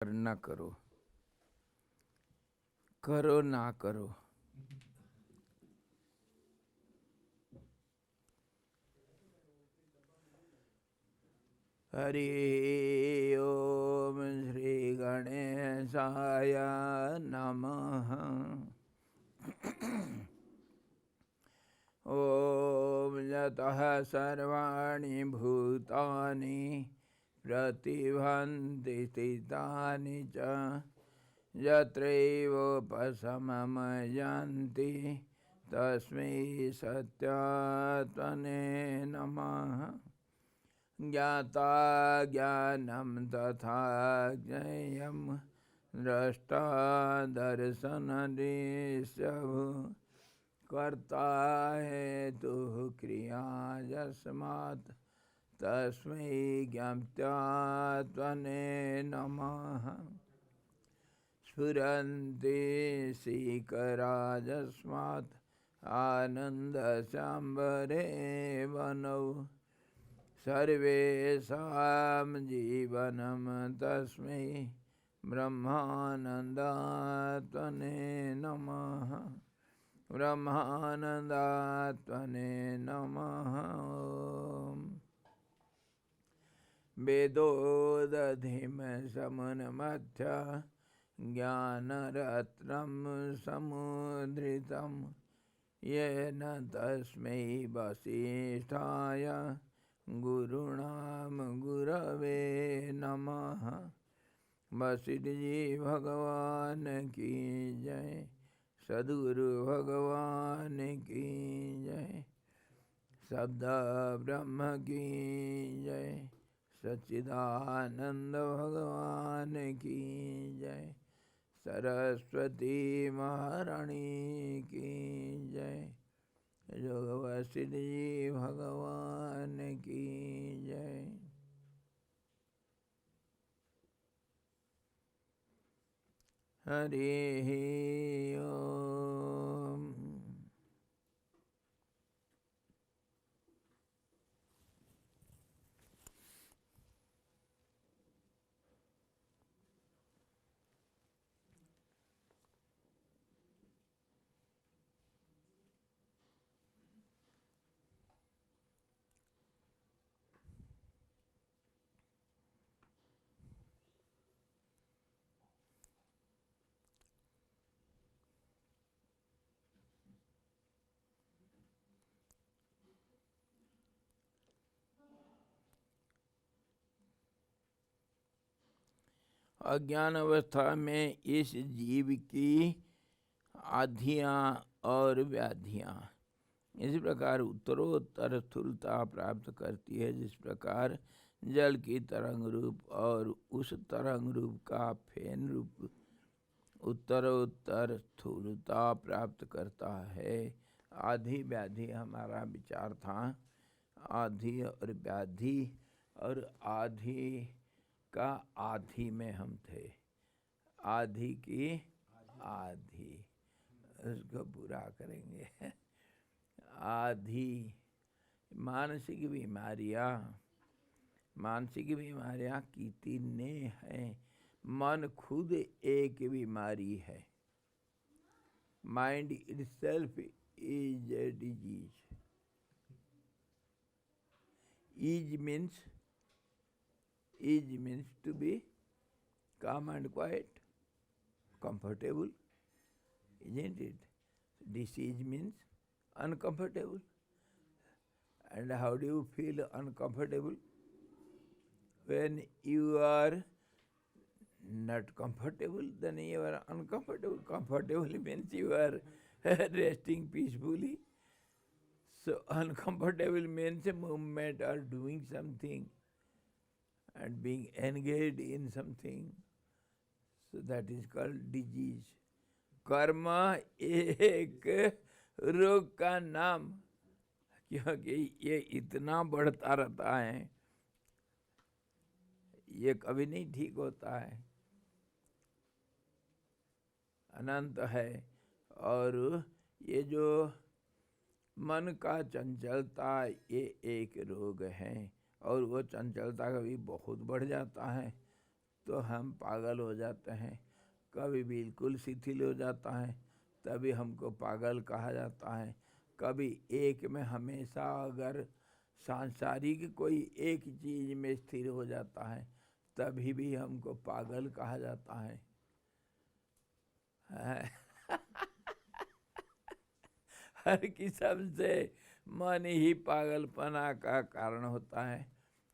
न करो, करो ना करो। हरि ओम श्री गणेशाय नमः। ओम यतः सर्वाणि भूतानि प्रतिभान्ति स्थितानि च यत्रैवोपशममयान्ति तस्मै सत्यात्मने नमः। ज्ञाता ज्ञानं तथा ज्ञेयं द्रष्टा दर्शनदृश्यः कर्ता हेतुः क्रिया यस्मात् तस्मै ज्ञात्यात्मने नमः। स्फुरन्ति शिखराजस्मात् आनन्दसाम्बरे वनौ सर्वेषां जीवनं तस्मै ब्रह्मानन्दात्मने नमः। ब्रह्मानन्दात्मने नमः। वेदोदधिं समुन्मथ्य ज्ञानरत्नं समुद्रितं येन तस्मै वसिष्ठाय गुरुणां गुरवे नमः। वशिष्ठ जी भगवान की जय। सद्गुरु भगवान की जय। शब्द ब्रह्म की जय। सच्चिदानंद भगवान की जय। सरस्वती महारानी की जय। योग वशिष्ठ जी भगवान की जय। हरि ओम। अज्ञान अवस्था में इस जीव की आधियाँ और व्याधियाँ इस प्रकार उत्तरोत्तर स्थूलता प्राप्त करती है, जिस प्रकार जल की तरंग रूप और उस तरंग रूप का फेन रूप उत्तरोत्तर स्थूलता प्राप्त करता है। आधि व्याधि हमारा विचार था। आधि और व्याधि और आधि का आधि में हम थे। आधि की आधि उसको पूरा करेंगे। आधि मानसिक बीमारियां कितने हैं। मन खुद एक बीमारी है। Mind itself is a disease. Ease means to be calm and quiet, comfortable, isn't it? Disease means uncomfortable. And how do you feel uncomfortable? When you are not comfortable, then you are uncomfortable. Comfortable means you are resting peacefully. So uncomfortable means a movement or doing something and being engaged in something. So that is called disease. Karma एक रोग का नाम, क्योंकि ये इतना बढ़ता रहता है, ये कभी नहीं ठीक होता है, अनंत है। और ये जो मन का चंचलता, ये एक रोग है। और वो चंचलता कभी बहुत बढ़ जाता है तो हम पागल हो जाते हैं, कभी बिल्कुल शिथिल हो जाता है तभी हमको पागल कहा जाता है। कभी एक में हमेशा अगर सांसारिक कोई एक चीज में स्थिर हो जाता है तभी भी हमको पागल कहा जाता है। हर किस्म से मन ही पागलपना का कारण होता है।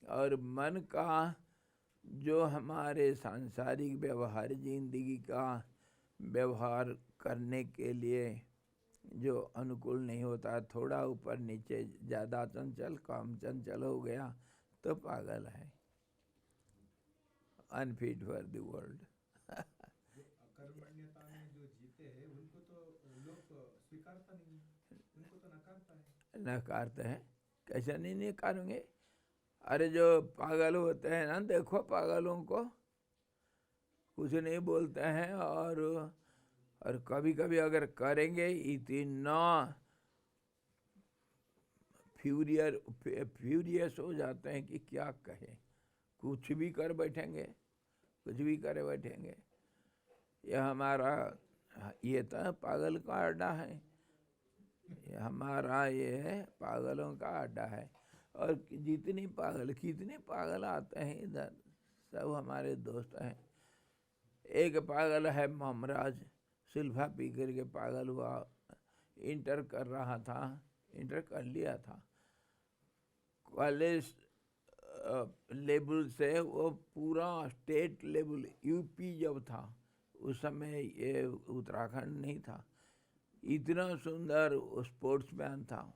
और मन का जो हमारे सांसारिक व्यवहार जिंदगी का व्यवहार करने के लिए जो अनुकूल नहीं होता, थोड़ा ऊपर नीचे, ज़्यादा चंचल कम चंचल हो गया तो पागल है, अनफिट फॉर द वर्ल्ड। अकर्मण्यता में जो जीते हैं उनको तो लोग स्वीकारता नहीं है, उनको तो नकारता है। नकारते हैं, कैसे नहीं नकारेंगे? अरे जो पागल होते हैं ना, देखो पागलों को कुछ नहीं बोलते हैं, और कभी कभी अगर करेंगे इतना फ्यूरियस हो जाते हैं कि क्या कहें, कुछ भी कर बैठेंगे, कुछ भी करे बैठेंगे। यह हमारा, ये तो पागल का अड्डा है, ये हमारा ये है पागलों का अड्डा है। और जितनी पागल कितने पागल आते हैं इधर, सब हमारे दोस्त हैं। एक पागल है ममराज, सिल्फा पी करके पागल हुआ, इंटर कर रहा था, इंटर कर लिया था, कॉलेज लेवल से वो पूरा स्टेट लेवल, यूपी जब था उस समय, ये उत्तराखंड नहीं था, इतना सुंदर स्पोर्ट्समैन था।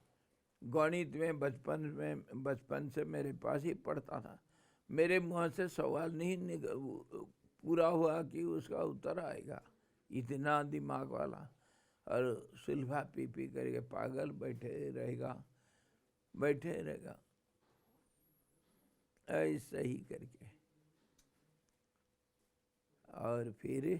गणित में बचपन से मेरे पास ही पढ़ता था, मेरे मुँह से सवाल नहीं पूरा हुआ कि उसका उत्तर आएगा, इतना दिमाग वाला। और सुल्फा पी पी करके पागल बैठे रहेगा, बैठे रहेगा ऐसे ही करके। और फिर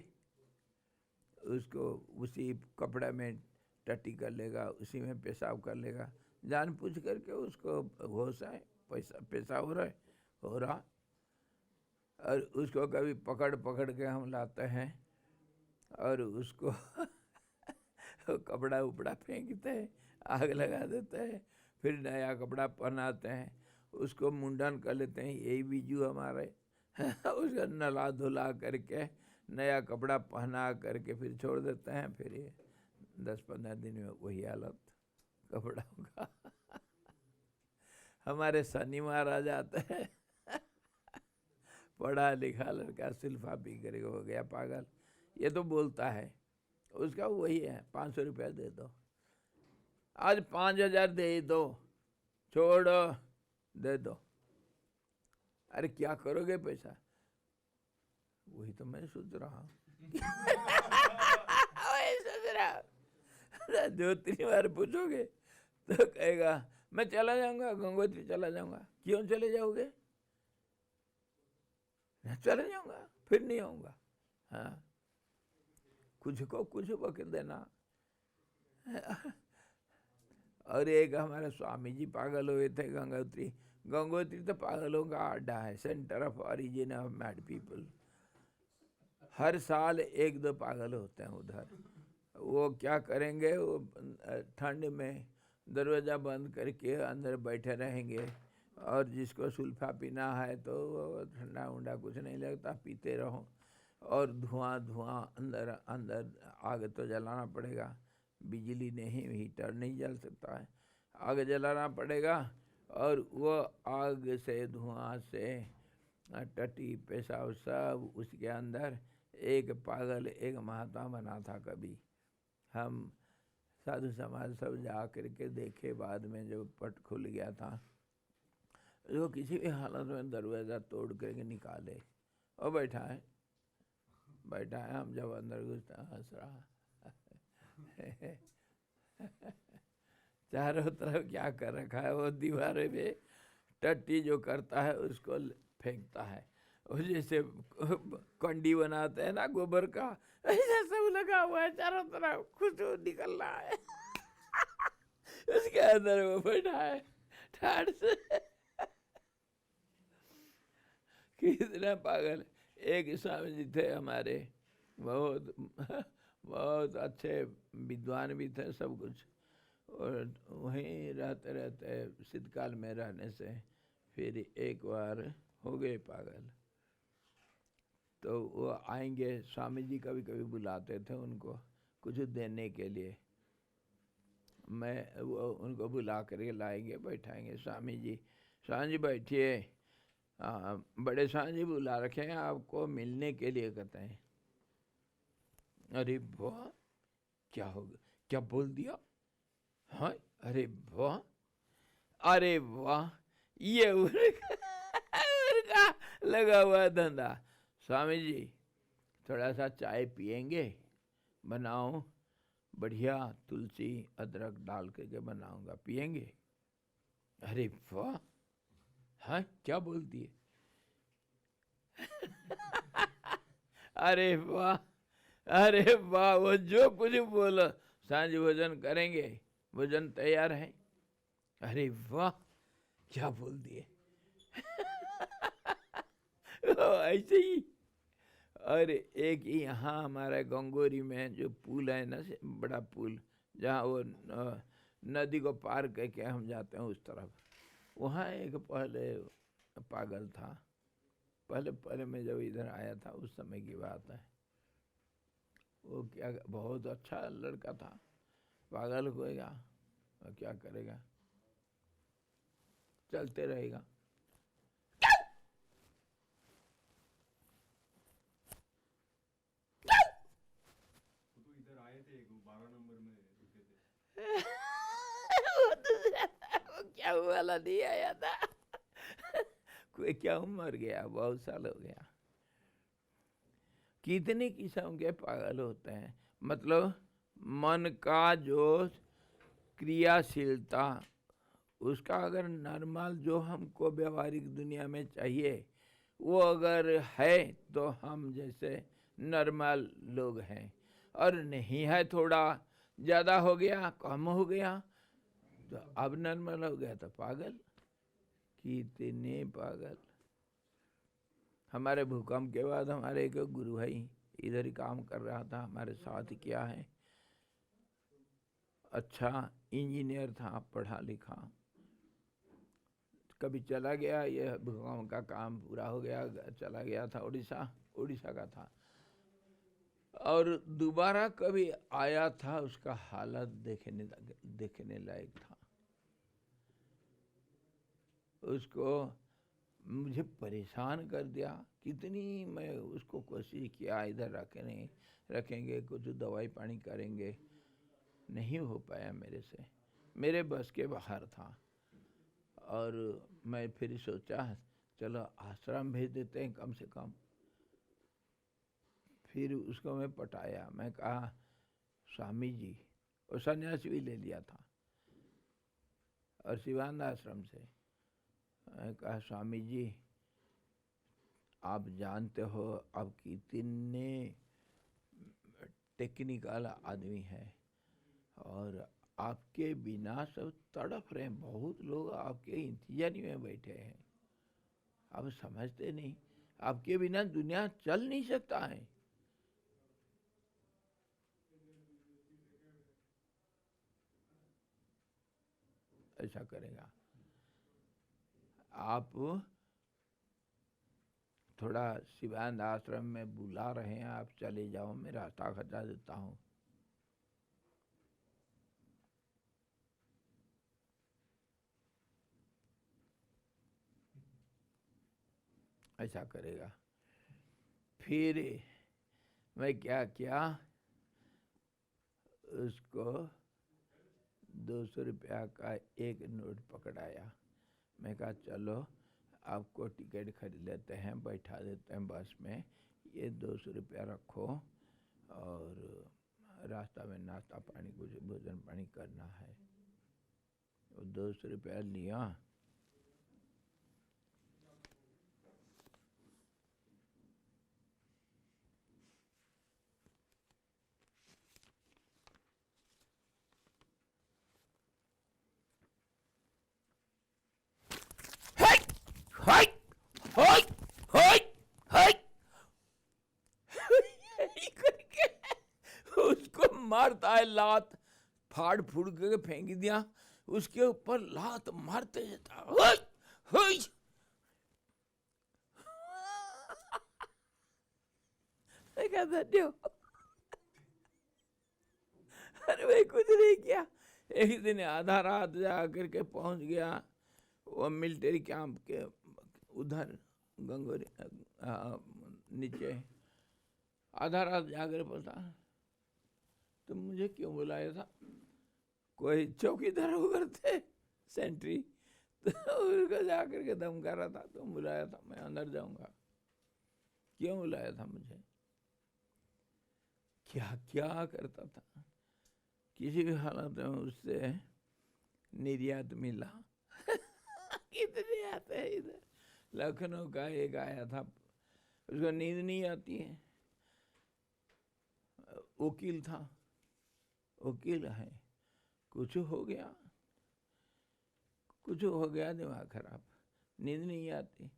उसको उसी कपड़े में टट्टी कर लेगा, उसी में पेशाब कर लेगा, जानबूझ करके उसको होश है, पैसा पेशाब हो रहा। और उसको कभी पकड़ पकड़ के हम लाते हैं और उसको कपड़ा उपड़ा फेंकते हैं, आग लगा देते हैं, फिर नया कपड़ा पहनाते हैं, उसको मुंडन कर लेते हैं, यही बीजू हमारे। उसको नला धुला करके नया कपड़ा पहना करके फिर छोड़ देते हैं, फिर ये 10-15 दिन में वही हालत कपड़ों का। हमारे शनि महाराज आते हैं, पढ़ा लिखा लड़का सिल्फा पी करके हो गया पागल, ये तो बोलता है, उसका वही है 500 रुपया दे दो, आज 5000 दे दो, छोड़ो दे दो। अरे क्या करोगे पैसा? वही तो मैं सोच रहा हूँ। वही सोच रहा हूँ। 2-3 बार पूछोगे तो कहेगा मैं चला जाऊंगा, गंगोत्री चला जाऊंगा। क्यों चले जाओगे? चले जाऊंगा, फिर नहीं आऊंगा। हाँ, कुछ को कुछ वक्त देना। और एक हमारे स्वामी जी पागल हुए थे गंगोत्री। गंगोत्री तो पागलों का अड्डा है, centre of origin of mad people. हर साल 1-2 पागल होते हैं उधर। वो क्या करेंगे, वो ठंड में दरवाज़ा बंद करके अंदर बैठे रहेंगे, और जिसको सुल्फा पीना है तो ठंडा उंडा कुछ नहीं लगता, पीते रहो, और धुआं धुआं अंदर अंदर। आग तो जलाना पड़ेगा, बिजली नहीं, हीटर नहीं जल सकता है, आग जलाना पड़ेगा। और वो आग से धुआं से टट्टी पेशाब सब उसके अंदर। एक पागल एक महात्मा बना था, कभी हम साधु समाज सब जा करके देखे, बाद में जब पट खुल गया था, जो किसी भी हालत में दरवाज़ा तोड़ करके निकाले और बैठा है, हम जब अंदर घुसता हंस रहा। चारों तरफ क्या कर रखा है, वो दीवारें पे टट्टी जो करता है उसको फेंकता है, और जैसे कंडी बनाते हैं ना गोबर का, ऐसा सब लगा हुआ है चारों तरफ, खुशबू निकल रहा है। उसके अंदर वो बैठा है ठाड़ से। कितना पागल। एक स्वामी जी थे हमारे, बहुत बहुत अच्छे विद्वान भी थे सब कुछ, और वहीं रहते रहते शीतकाल में रहने से फिर एक बार हो गए पागल। तो वो आएंगे, स्वामी जी कभी कभी बुलाते थे उनको कुछ देने के लिए। मैं वो उनको बुला करके लाएंगे, बैठाएंगे, स्वामी जी बैठिए, बड़े स्वामी जी बुला रखे हैं आपको मिलने के लिए, कहते हैं। अरे वाह, क्या हो गया, क्या बोल दिया, हाँ, अरे वाह, अरे वाह, ये उनका लगा हुआ धंधा। स्वामी जी थोड़ा सा चाय पिएंगे, बनाओ, बढ़िया तुलसी अदरक डाल करके बनाऊंगा, पिएंगे। अरे वाह, हाँ, क्या बोल दिए अरे वाह, अरे वाह, वो जो कुछ बोलो, सांझ भोजन करेंगे, भोजन तैयार है। अरे वाह, क्या बोल दिए ऐसे ही। और एक ही यहाँ हमारा गंगोरी में जो पुल है ना, बड़ा पुल, जहाँ वो नदी को पार करके हम जाते हैं उस तरफ, वहाँ एक पहले पागल था। पहले पहले मैं जब इधर आया था उस समय की बात है। वो क्या, बहुत अच्छा लड़का था, पागल होएगा और क्या करेगा, चलते रहेगा। वो तो इधर आए थे, वो 12 नंबर में रुके थे। वो क्या वाला नहीं आया था कोई क्या मर गया, बहुत साल हो गया। कितने किस्म के पागल होते हैं, मतलब मन का जो क्रियाशीलता, उसका अगर नॉर्मल जो हमको व्यवहारिक दुनिया में चाहिए वो अगर है तो हम जैसे नॉर्मल लोग हैं, और नहीं है, थोड़ा ज़्यादा हो गया, कम हो गया, तो अब नॉर्मल हो गया तो पागल। कितने पागल। हमारे भूकंप के बाद हमारे एक गुरु भाई इधर ही काम कर रहा था, हमारे साथ क्या है, अच्छा इंजीनियर था, पढ़ा लिखा, कभी चला गया, ये भूकंप का काम पूरा हो गया, चला गया था उड़ीसा का था, और दोबारा कभी आया था, उसका हालत देखने लायक था। उसको मुझे परेशान कर दिया, कितनी मैं उसको कोशिश किया, इधर रखेंगे, कुछ दवाई पानी करेंगे, नहीं हो पाया मेरे से, मेरे बस के बाहर था। और मैं फिर सोचा चलो आश्रम भेज देते हैं कम से कम। फिर उसको मैं पटाया, मैं कहा स्वामी जी, और संन्यास भी ले लिया था, और शिवानंद आश्रम से। मैं कहा स्वामी जी, आप जानते हो अब कितने टेक्निकल आदमी है, और आपके बिना सब तड़प रहे हैं, बहुत लोग आपके इंतजार में बैठे हैं, आप समझते नहीं, आपके बिना दुनिया चल नहीं सकता है। ऐसा करेगा, आप थोड़ा शिवानंद आश्रम में बुला रहे हैं, आप चले जाओ, मैं रास्ता खचा देता हूँ। ऐसा करेगा। फिर मैं क्या किया, उसको 200 रुपया का एक नोट पकड़ाया। मैं कहा चलो आपको टिकट खरीद लेते हैं, बैठा देते हैं बस में, ये 200 रुपया रखो, और रास्ता में नाश्ता पानी कुछ भोजन पानी करना है। वो 200 रुपया लिया, मारता है लात, फाड़ फूड़ के फेंक दिया, उसके ऊपर लात मारते जाता, हुई, हुई। अरे भाई कुछ नहीं किया। एक दिन आधा रात जा करके पहुंच गया वो मिलिट्री कैंप के उधर गंगोरी नीचे। आधा रात जाकर पहुंचा, तुम मुझे क्यों बुलाया था? कोई चौकीदार उधर थे सेंट्री, तो उसको जाकर के धमका रहा था, तुम बुलाया था, मैं अंदर जाऊंगा। क्यों बुलाया था मुझे? क्या क्या करता था। किसी भी हालत में उससे निर्यात मिला। कितने आते हैं इधर। लखनऊ का एक आया था, उसको नींद नहीं आती है, वकील था, वकील है, कुछ हो गया दिमाग खराब, नींद नहीं आती,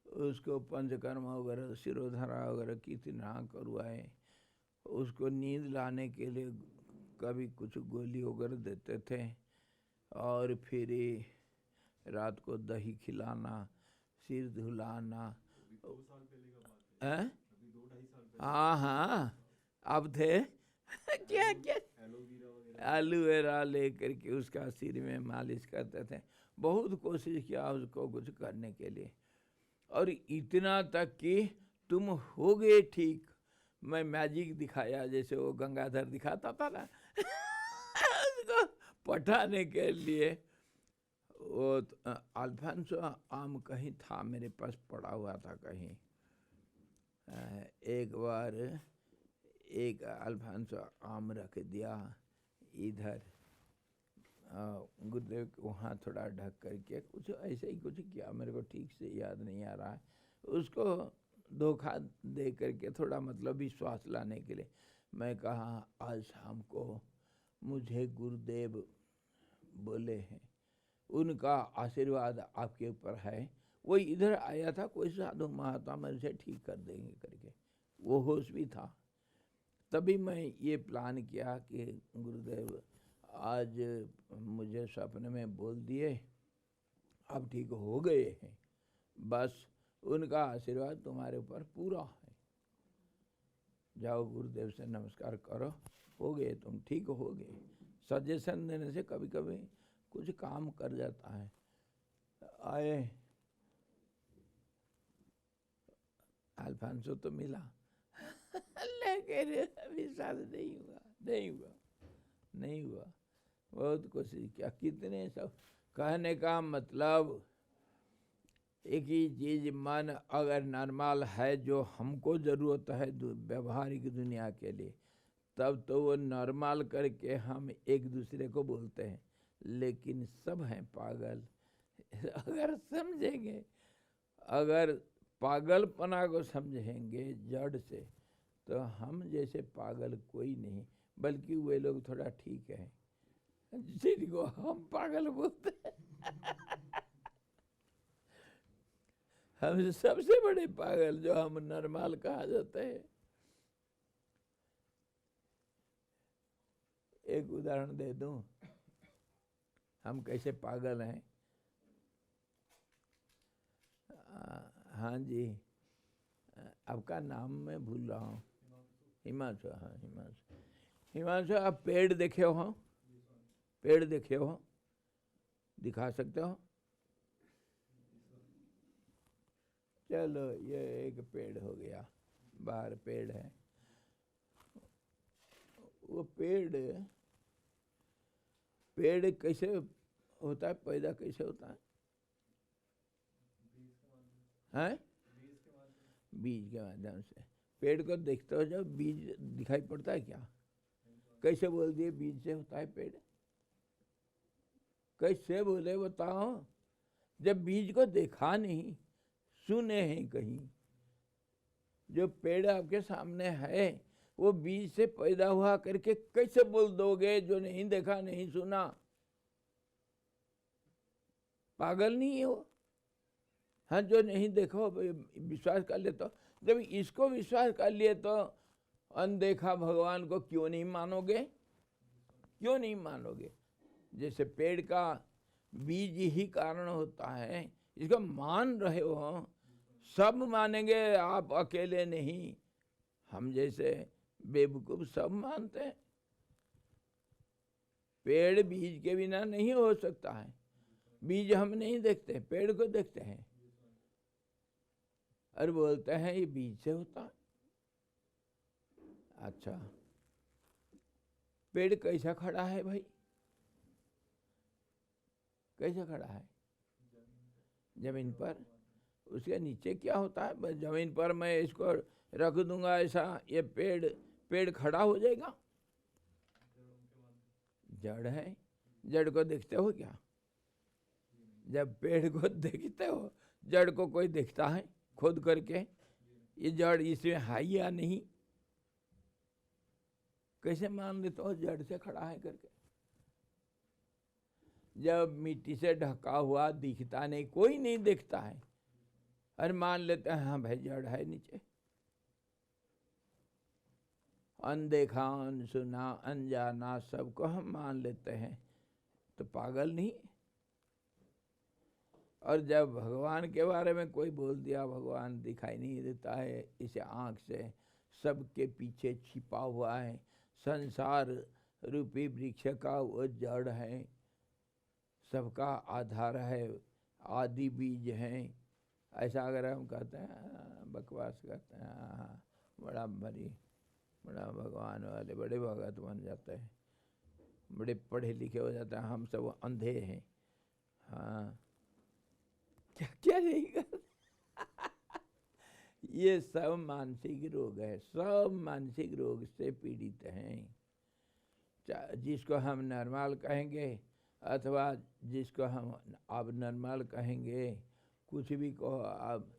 उसको पंचकर्म वगैरह सिरोधरा वगैरह कितना करवाए, उसको नींद लाने के लिए कभी कुछ गोली वगैरह देते थे, और फिर रात को दही खिलाना, सिर धुलाना। हाँ हाँ अब थे क्या क्या एलोवेरा लेकर के उसका सिर में मालिश करते थे। बहुत कोशिश किया उसको कुछ करने के लिए, और इतना तक कि तुम हो गए ठीक। मैं मैजिक दिखाया, जैसे वो गंगाधर दिखाता था ना उसको पटाने के लिए। वो अल्फांसो आम कहीं था मेरे पास पड़ा हुआ था कहीं। एक बार एक अल्फांसो आम रख दिया इधर, गुरुदेव वहाँ थोड़ा ढक करके कुछ ऐसे ही कुछ किया, मेरे को ठीक से याद नहीं आ रहा है। उसको धोखा दे करके थोड़ा मतलब विश्वास लाने के लिए मैं कहा आज शाम को मुझे गुरुदेव बोले हैं, उनका आशीर्वाद आपके ऊपर है। वो इधर आया था, कोई साधु महात्मा मेरे से ठीक कर देंगे करके, वो होश भी था। तभी मैं ये प्लान किया कि गुरुदेव आज मुझे सपने में बोल दिए, अब ठीक हो गए हैं, बस उनका आशीर्वाद तुम्हारे ऊपर पूरा है, जाओ गुरुदेव से नमस्कार करो, हो गए तुम, ठीक हो गए। सजेशन देने से कभी कभी कुछ काम कर जाता है। आए अल्फांसो तो मिला लेकिन विश्वास नहीं हुआ। बहुत कोशिश किया, कितने सब। कहने का मतलब एक ही चीज, मन अगर नॉर्मल है, जो हमको ज़रूरत है व्यवहारिक दुनिया के लिए, तब तो वो नॉर्मल करके हम एक दूसरे को बोलते हैं। लेकिन सब हैं पागल। अगर समझेंगे, अगर पागलपना को समझेंगे जड़ से, तो हम जैसे पागल कोई नहीं, बल्कि वे लोग थोड़ा ठीक है जिनको हम पागल बोलते हैं। हम सबसे बड़े पागल जो हम नॉर्मल कहा जाते हैं। एक उदाहरण दे दूं, हम कैसे पागल हैं। हाँ जी, आपका नाम मैं भूल रहा हूँ। हिमांशु, हाँ हिमांशु, आप पेड़ देखे हो? पेड़ देखे हो? दिखा सकते हो? चलो ये एक पेड़ हो गया, बाहर पेड़ है। वो पेड़ कैसे होता है, पैदा कैसे होता है? हैं? बीज के माध्यम से। पेड़ को देखते हो जब बीज दिखाई पड़ता है क्या? कैसे बोल दिए बीज से होता है पेड़? कैसे बोले बताओ? जब बीज को देखा नहीं, सुने हैं कहीं। जो पेड़ आपके सामने है वो बीज से पैदा हुआ करके कैसे बोल दोगे जो नहीं देखा नहीं सुना? पागल नहीं हो? हाँ, जो नहीं देखो विश्वास कर ले, तो जब इसको विश्वास कर लिए तो अनदेखा भगवान को क्यों नहीं मानोगे? क्यों नहीं मानोगे? जैसे पेड़ का बीज ही कारण होता है, इसको मान रहे हो, सब मानेंगे, आप अकेले नहीं। हम जैसे बेवकूफ सब मानते हैं। पेड़ बीज के बिना नहीं हो सकता है। बीज हम नहीं देखते, पेड़ को देखते हैं और बोलते हैं ये बीज से होता है। अच्छा, पेड़ कैसा खड़ा है भाई? कैसा खड़ा है? जमीन पर। उसके नीचे क्या होता है? बस जमीन पर मैं इसको रख दूंगा ऐसा, ये पेड़ खड़ा हो जाएगा? जड़ है। जड़ को देखते हो क्या? जब पेड़ को देखते हो, जड़ को कोई देखता है खोद करके? ये जड़ इसमें है या नहीं? कैसे मान लेते हो जड़ से खड़ा है करके? जब मिट्टी से ढका हुआ दिखता नहीं, कोई नहीं देखता है, और मान लेते हैं हाँ भाई जड़ है नीचे। अनदेखा, अनसुना, अनजाना सबको हम मान लेते हैं, तो पागल नहीं? और जब भगवान के बारे में कोई बोल दिया भगवान दिखाई नहीं देता है इसे आँख से, सबके पीछे छिपा हुआ है, संसार रूपी वृक्ष का वो जड़ है, सबका आधार है, आदि बीज हैं, ऐसा अगर हम कहते हैं, बकवास करते हैं, हाँ बड़ा भगवान वाले बड़े भगत बन जाते हैं, बड़े पढ़े लिखे हो जाते हैं, हम सब अंधे हैं। हाँ, क्या क्या नहीं कर ये सब मानसिक रोग है, सब मानसिक रोग से पीड़ित हैं। जिसको हम नॉर्मल कहेंगे अथवा जिसको हम अब नॉर्मल कहेंगे, कुछ भी कहो अब।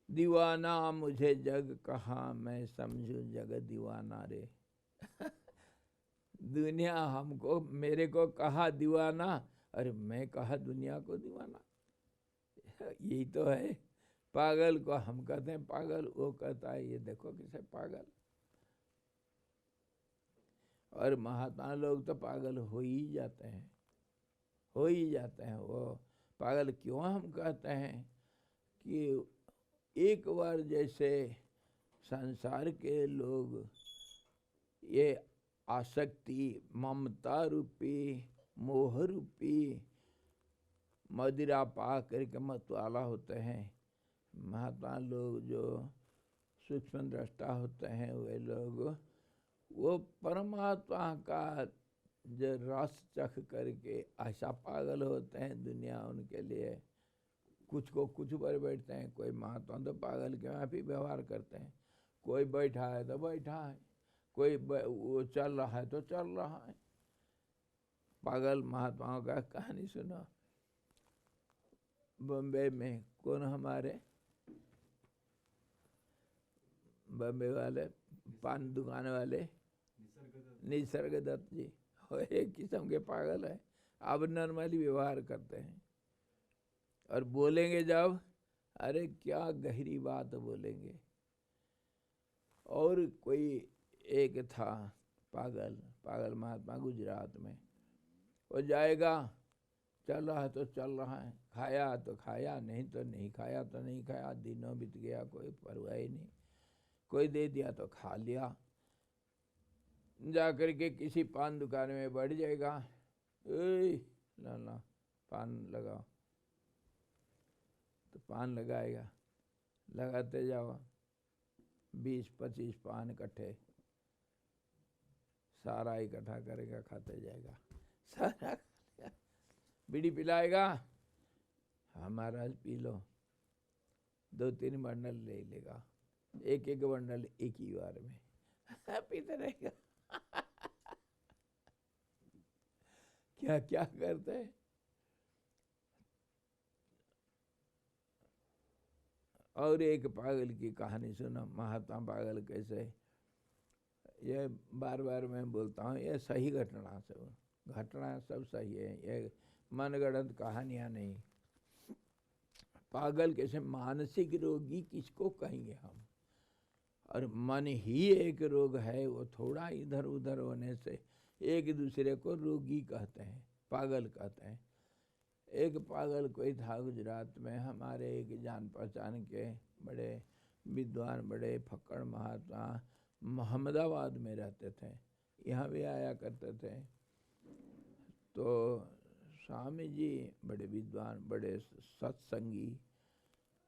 दीवाना मुझे जग कहा, मैं समझू जग दीवाना रे। दुनिया हमको, मेरे को कहा दीवाना, अरे मैं कहा दुनिया को दीवाना। यही तो है। पागल को हम कहते हैं पागल, वो कहता है ये देखो किसे पागल। और महात्मा लोग तो पागल हो ही जाते हैं, हो ही जाते हैं। वो पागल क्यों हम कहते हैं कि एक बार जैसे संसार के लोग ये आसक्ति, ममता रूपी, मोह रूपी मदिरा पा करके मतवाला होते हैं, महात्मा लोग जो सूक्ष्म दृष्टा होते हैं, वे लोग वो परमात्मा का जो रस चख करके ऐसा पागल होते हैं, दुनिया उनके लिए कुछ को कुछ पर बैठते हैं। कोई महात्मा तो पागल के आप ही व्यवहार करते हैं, कोई बैठा है तो बैठा है, कोई वो चल रहा है तो चल रहा है। पागल महात्माओं का कहानी सुनो। बम्बे में कौन हमारे बम्बे वाले पान दुकान वाले निसर्ग दत्त जी, एक किस्म के पागल है। अब नॉर्मली व्यवहार करते हैं और बोलेंगे जब, अरे क्या गहरी बात बोलेंगे। और कोई एक था पागल महात्मा गुजरात में, वो जाएगा, चल रहा है तो चल रहा है, खाया तो खाया, नहीं तो नहीं खाया तो नहीं खाया, दिनों बीत गया, कोई परवाह ही नहीं। कोई दे दिया तो खा लिया। जा कर के किसी पान दुकान में बैठ जाएगा, ला पान लगाओ, तो पान लगाएगा, लगाते जाओ, 20-25 पान इकट्ठे, सारा इकट्ठा करेगा, खाते जाएगा, सारा बीड़ी पिलाएगा, हमारा पी लो, 2-3 बंडल ले लेगा, एक बंडल एक ही बार में पीते रहेगा। क्या क्या करते हैं। और एक पागल की कहानी सुनो, महात्मा पागल कैसे। ये बार बार मैं बोलता हूँ, ये सही घटना सब सही है, ये मनगढ़ंत कहानियाँ नहीं। पागल कैसे, मानसिक रोगी किसको कहेंगे हम? और मन ही एक रोग है, वो थोड़ा इधर उधर होने से एक दूसरे को रोगी कहते हैं, पागल कहते हैं। एक पागल कोई था गुजरात में, हमारे एक जान पहचान के बड़े विद्वान, बड़े फक्कड़ महात्मा, मोहम्मदाबाद में रहते थे, यहाँ भी आया करते थे। तो स्वामी जी बड़े विद्वान, बड़े सत्संगी,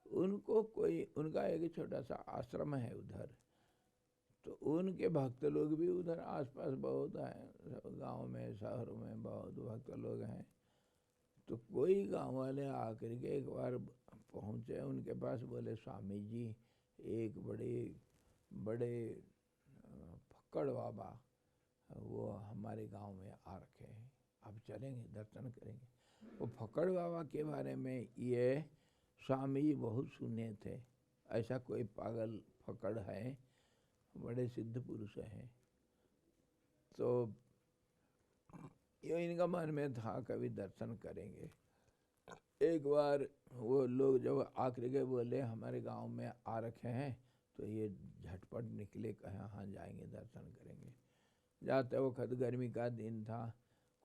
उनको कोई, उनका एक छोटा सा आश्रम है उधर, तो उनके भक्त लोग भी उधर आसपास बहुत हैं, गांव में शहरों में बहुत भक्त लोग हैं। तो कोई गांव वाले आकर के एक बार पहुंचे उनके पास, बोले स्वामी जी एक बड़े बड़े फक्कड़ बाबा वो हमारे गांव में आ रखे हैं, आप चलेंगे, दर्शन करेंगे। वो फक्कड़ बाबा के बारे में ये स्वामी जी बहुत सुने थे, ऐसा कोई पागल फक्कड़ है, बड़े सिद्ध पुरुष हैं। तो ये इनका मन में था कभी दर्शन करेंगे। एक बार वो लोग जब आकर के बोले हमारे गांव में आ रखे हैं, तो ये झटपट निकले, कहा हाँ जाएंगे, दर्शन करेंगे। जाते वक्त गर्मी का दिन था,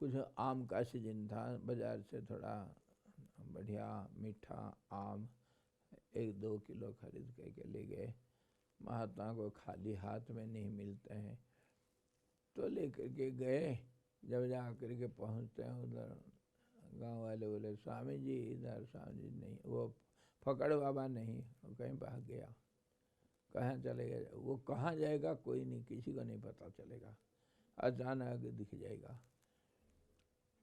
कुछ आम का सीजन था, बाजार से थोड़ा बढ़िया मीठा आम 1-2 किलो खरीद के ले गए। महात्मा को खाली हाथ में नहीं मिलते हैं, तो लेकर के गए। जब जा कर के पहुँचते हैं उधर, गांव वाले बोले स्वामी जी इधर, स्वामी जी नहीं, वो फकड़ बाबा नहीं, वो कहीं भाग गया। कहाँ चले गए, वो कहाँ जाएगा कोई नहीं, किसी को नहीं पता चलेगा, अचानक दिख जाएगा।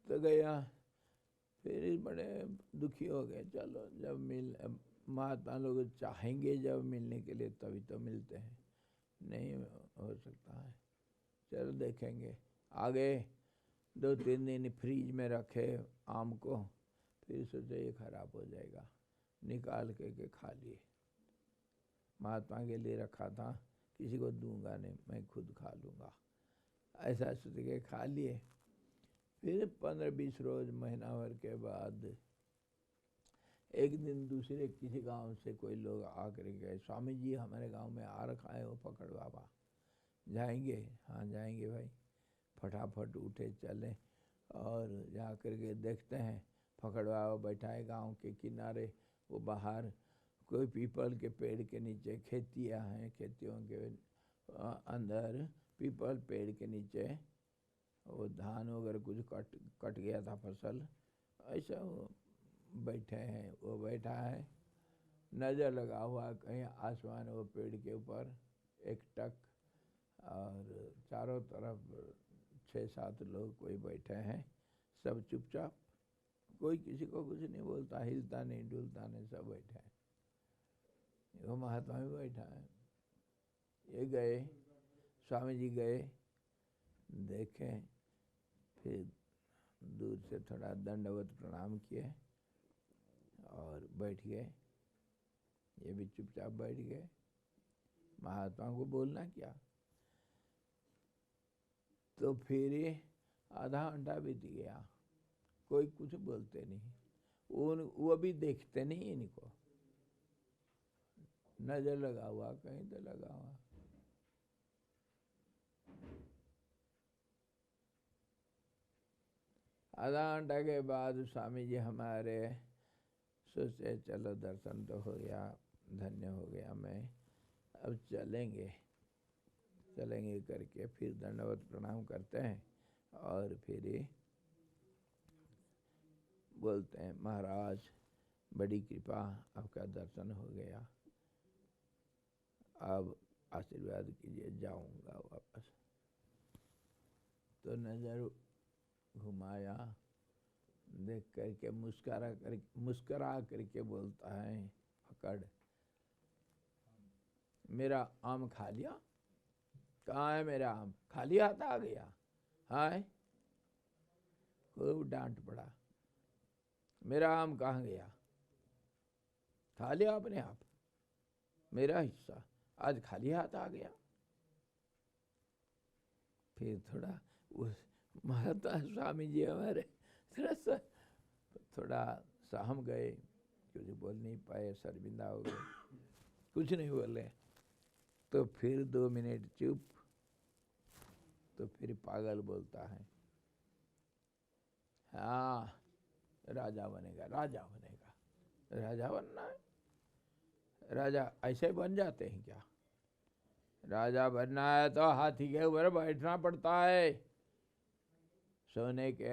तो गया, फिर बड़े दुखी हो गए। चलो जब महात्मा लोग चाहेंगे जब मिलने के लिए तभी तो मिलते हैं, नहीं हो सकता है, चलो देखेंगे। आगे 2-3 दिन फ्रीज में रखे आम को, फिर सोचे ये खराब हो जाएगा, निकाल के खा लिए। महात्मा के लिए रखा था, किसी को दूंगा नहीं, मैं खुद खा लूँगा, ऐसा सोच के खा लिए। फिर 15-20 रोज, महीना भर के बाद एक दिन दूसरे किसी गांव से कोई लोग आकर गए, स्वामी जी हमारे गांव में आ रखा है वो फकड़ बाबा, जाएंगे? हाँ जाएंगे भाई। फटाफट उठे चले और जा कर के देखते हैं फकड़ बाबा बैठा है गाँव के किनारे। वो बाहर कोई पीपल के पेड़ के नीचे, खेतियाँ हैं, खेतियों के अंदर पीपल पेड़ के नीचे वो धान वगैरह कुछ कट गया था फसल, ऐसा वो बैठे हैं। वो बैठा है, नज़र लगा हुआ कहीं आसमान, वो पेड़ के ऊपर एकटक, और चारों तरफ 6-7 लोग कोई बैठे हैं, सब चुपचाप, कोई किसी को कुछ नहीं बोलता, हिलता नहीं डुलता नहीं, सब बैठे हैं। वो महात्मा भी बैठा है। ये गए, स्वामी जी गए, देखें, फिर दूर से थोड़ा दंडवत प्रणाम किए और बैठ गए। ये भी चुपचाप बैठ गए। महात्मा को बोलना क्या। तो फिर आधा घंटा बीत गया, कोई कुछ बोलते नहीं, वो भी देखते नहीं इनको, नजर लगा हुआ कहीं तो लगा हुआ। आधा घंटा के बाद स्वामी जी हमारे सोचे चलो दर्शन तो हो गया, धन्य हो गया मैं, अब चलेंगे करके फिर दंडवत प्रणाम करते हैं और फिर बोलते हैं महाराज बड़ी कृपा, आपका दर्शन हो गया, अब आशीर्वाद कीजिए, जाऊंगा वापस। तो नज़र घुमाया, देख करके मुस्करा करके बोलता है फकड़, मेरा आम खा लिया? कहाँ है मेरा आम? खाली हाथ आ गया? हाय, खूब डांट पड़ा, मेरा आम कहाँ गया? खा लिया अपने आप, मेरा हिस्सा आज खाली हाथ आ गया। फिर थोड़ा उस महात्मा स्वामी जी हमारे थोड़ा सहम गए, कुछ बोल नहीं पाए, शर्मिंदा हो गए, कुछ नहीं बोले। तो फिर 2 मिनट चुप, तो फिर पागल बोलता है हाँ राजा बनेगा, राजा बनेगा। राजा बनना है? राजा ऐसे बन जाते हैं क्या? राजा बनना है तो हाथी के ऊपर बैठना पड़ता है, सोने के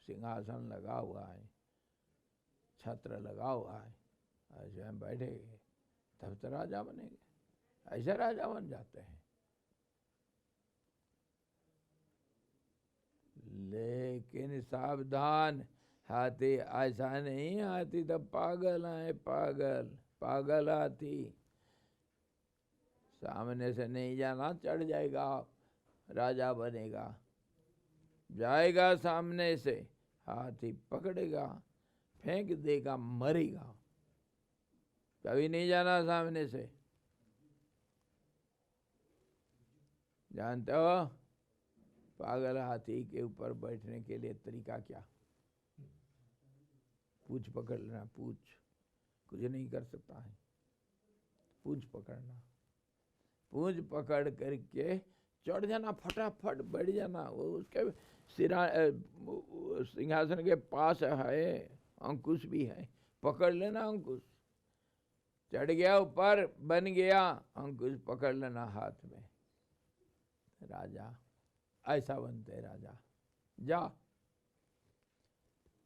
सिंहासन लगा हुआ है, छत्र लगा हुआ है, ऐसे हम बैठेंगे तब तो राजा बनेंगे। ऐसे राजा बन जाते हैं। लेकिन सावधान, हाथी ऐसा नहीं, हाथी तो पागल है, पागल पागल हाथी। सामने से नहीं जाना, चढ़ जाएगा, राजा बनेगा। जाएगा सामने से, हाथी पकड़ेगा, फेंक देगा, मरेगा। कभी नहीं जाना सामने से। जानते हो पागल हाथी के ऊपर बैठने के लिए तरीका क्या? पूंछ पकड़ लेना, पूंछ, कुछ नहीं कर सकता है, पूंछ पकड़ना, पूंछ पकड़ करके चढ़ जाना, फटाफट बैठ जाना। वो उसके सिंहासन के पास है, अंकुश भी है, पकड़ लेना अंकुश। चढ़ गया ऊपर, बन गया, अंकुश पकड़ लेना हाथ में, राजा। ऐसा बनते राजा। जा,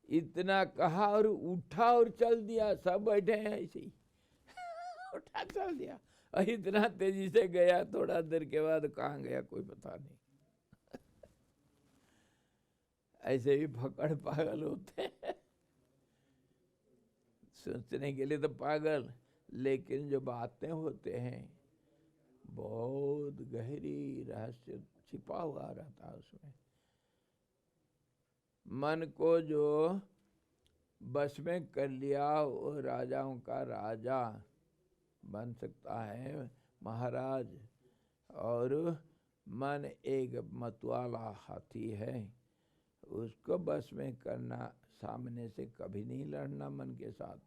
इतना कहा और उठा और चल दिया। सब बैठे हैं ऐसे ही उठा चल दिया, और इतना तेजी से गया, थोड़ा देर के बाद कहाँ गया कोई पता नहीं। ऐसे भी फकड़ पागल होते हैं, सोचने के लिए तो पागल, लेकिन जो बातें होते हैं बहुत गहरी रहस्य छिपा हुआ रहता है उसमें। मन को जो बस में कर लिया वो राजाओं का राजा बन सकता है, महाराज। और मन एक मतवाला हाथी है, उसको बस में करना, सामने से कभी नहीं लड़ना, मन के साथ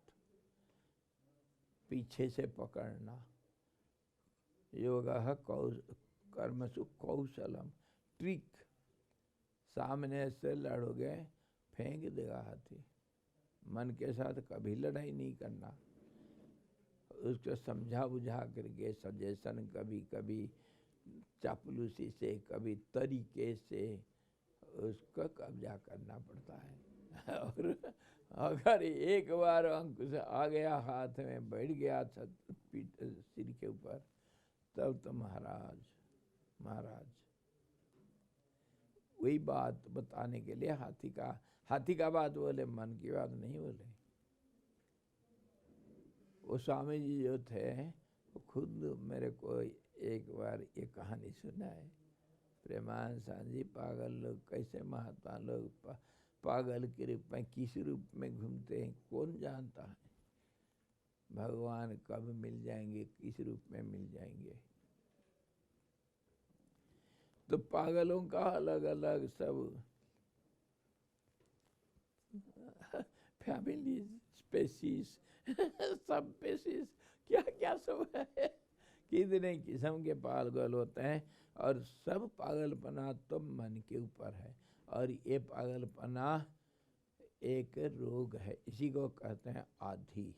पीछे से पकड़ना। योगः कर्मसु कौशलम, ट्रिक। सामने से लड़ोगे फेंक देगा हाथी। मन के साथ कभी लड़ाई नहीं करना, उसको समझा बुझा करके, सजेशन, कभी कभी चापलूसी से, कभी तरीके से उसको कब्जा करना पड़ता है। और अगर एक बार अंकुश आ गया हाथ में, बैठ गया सिर के ऊपर, तब तो महाराज महाराज। वही बात बताने के लिए हाथी का बात बोले, मन की बात नहीं बोले। वो स्वामी जी जो थे, वो खुद मेरे को एक बार ये कहानी सुनाए। प्रेमानंद जी, पागल लोग कैसे, महात्मा लोग पागल के रूप में किस रूप में घूमते हैं कौन जानता है। भगवान कब मिल जाएंगे, किस रूप में मिल जाएंगे। तो पागलों का अलग अलग सब फैमिली, स्पेसीज, सब स्पेसीज, क्या क्या सब है, कितने किस्म के पागल होते हैं। और सब पागलपना तो मन के ऊपर है, और ये पागलपना एक रोग है, इसी को कहते हैं आधि।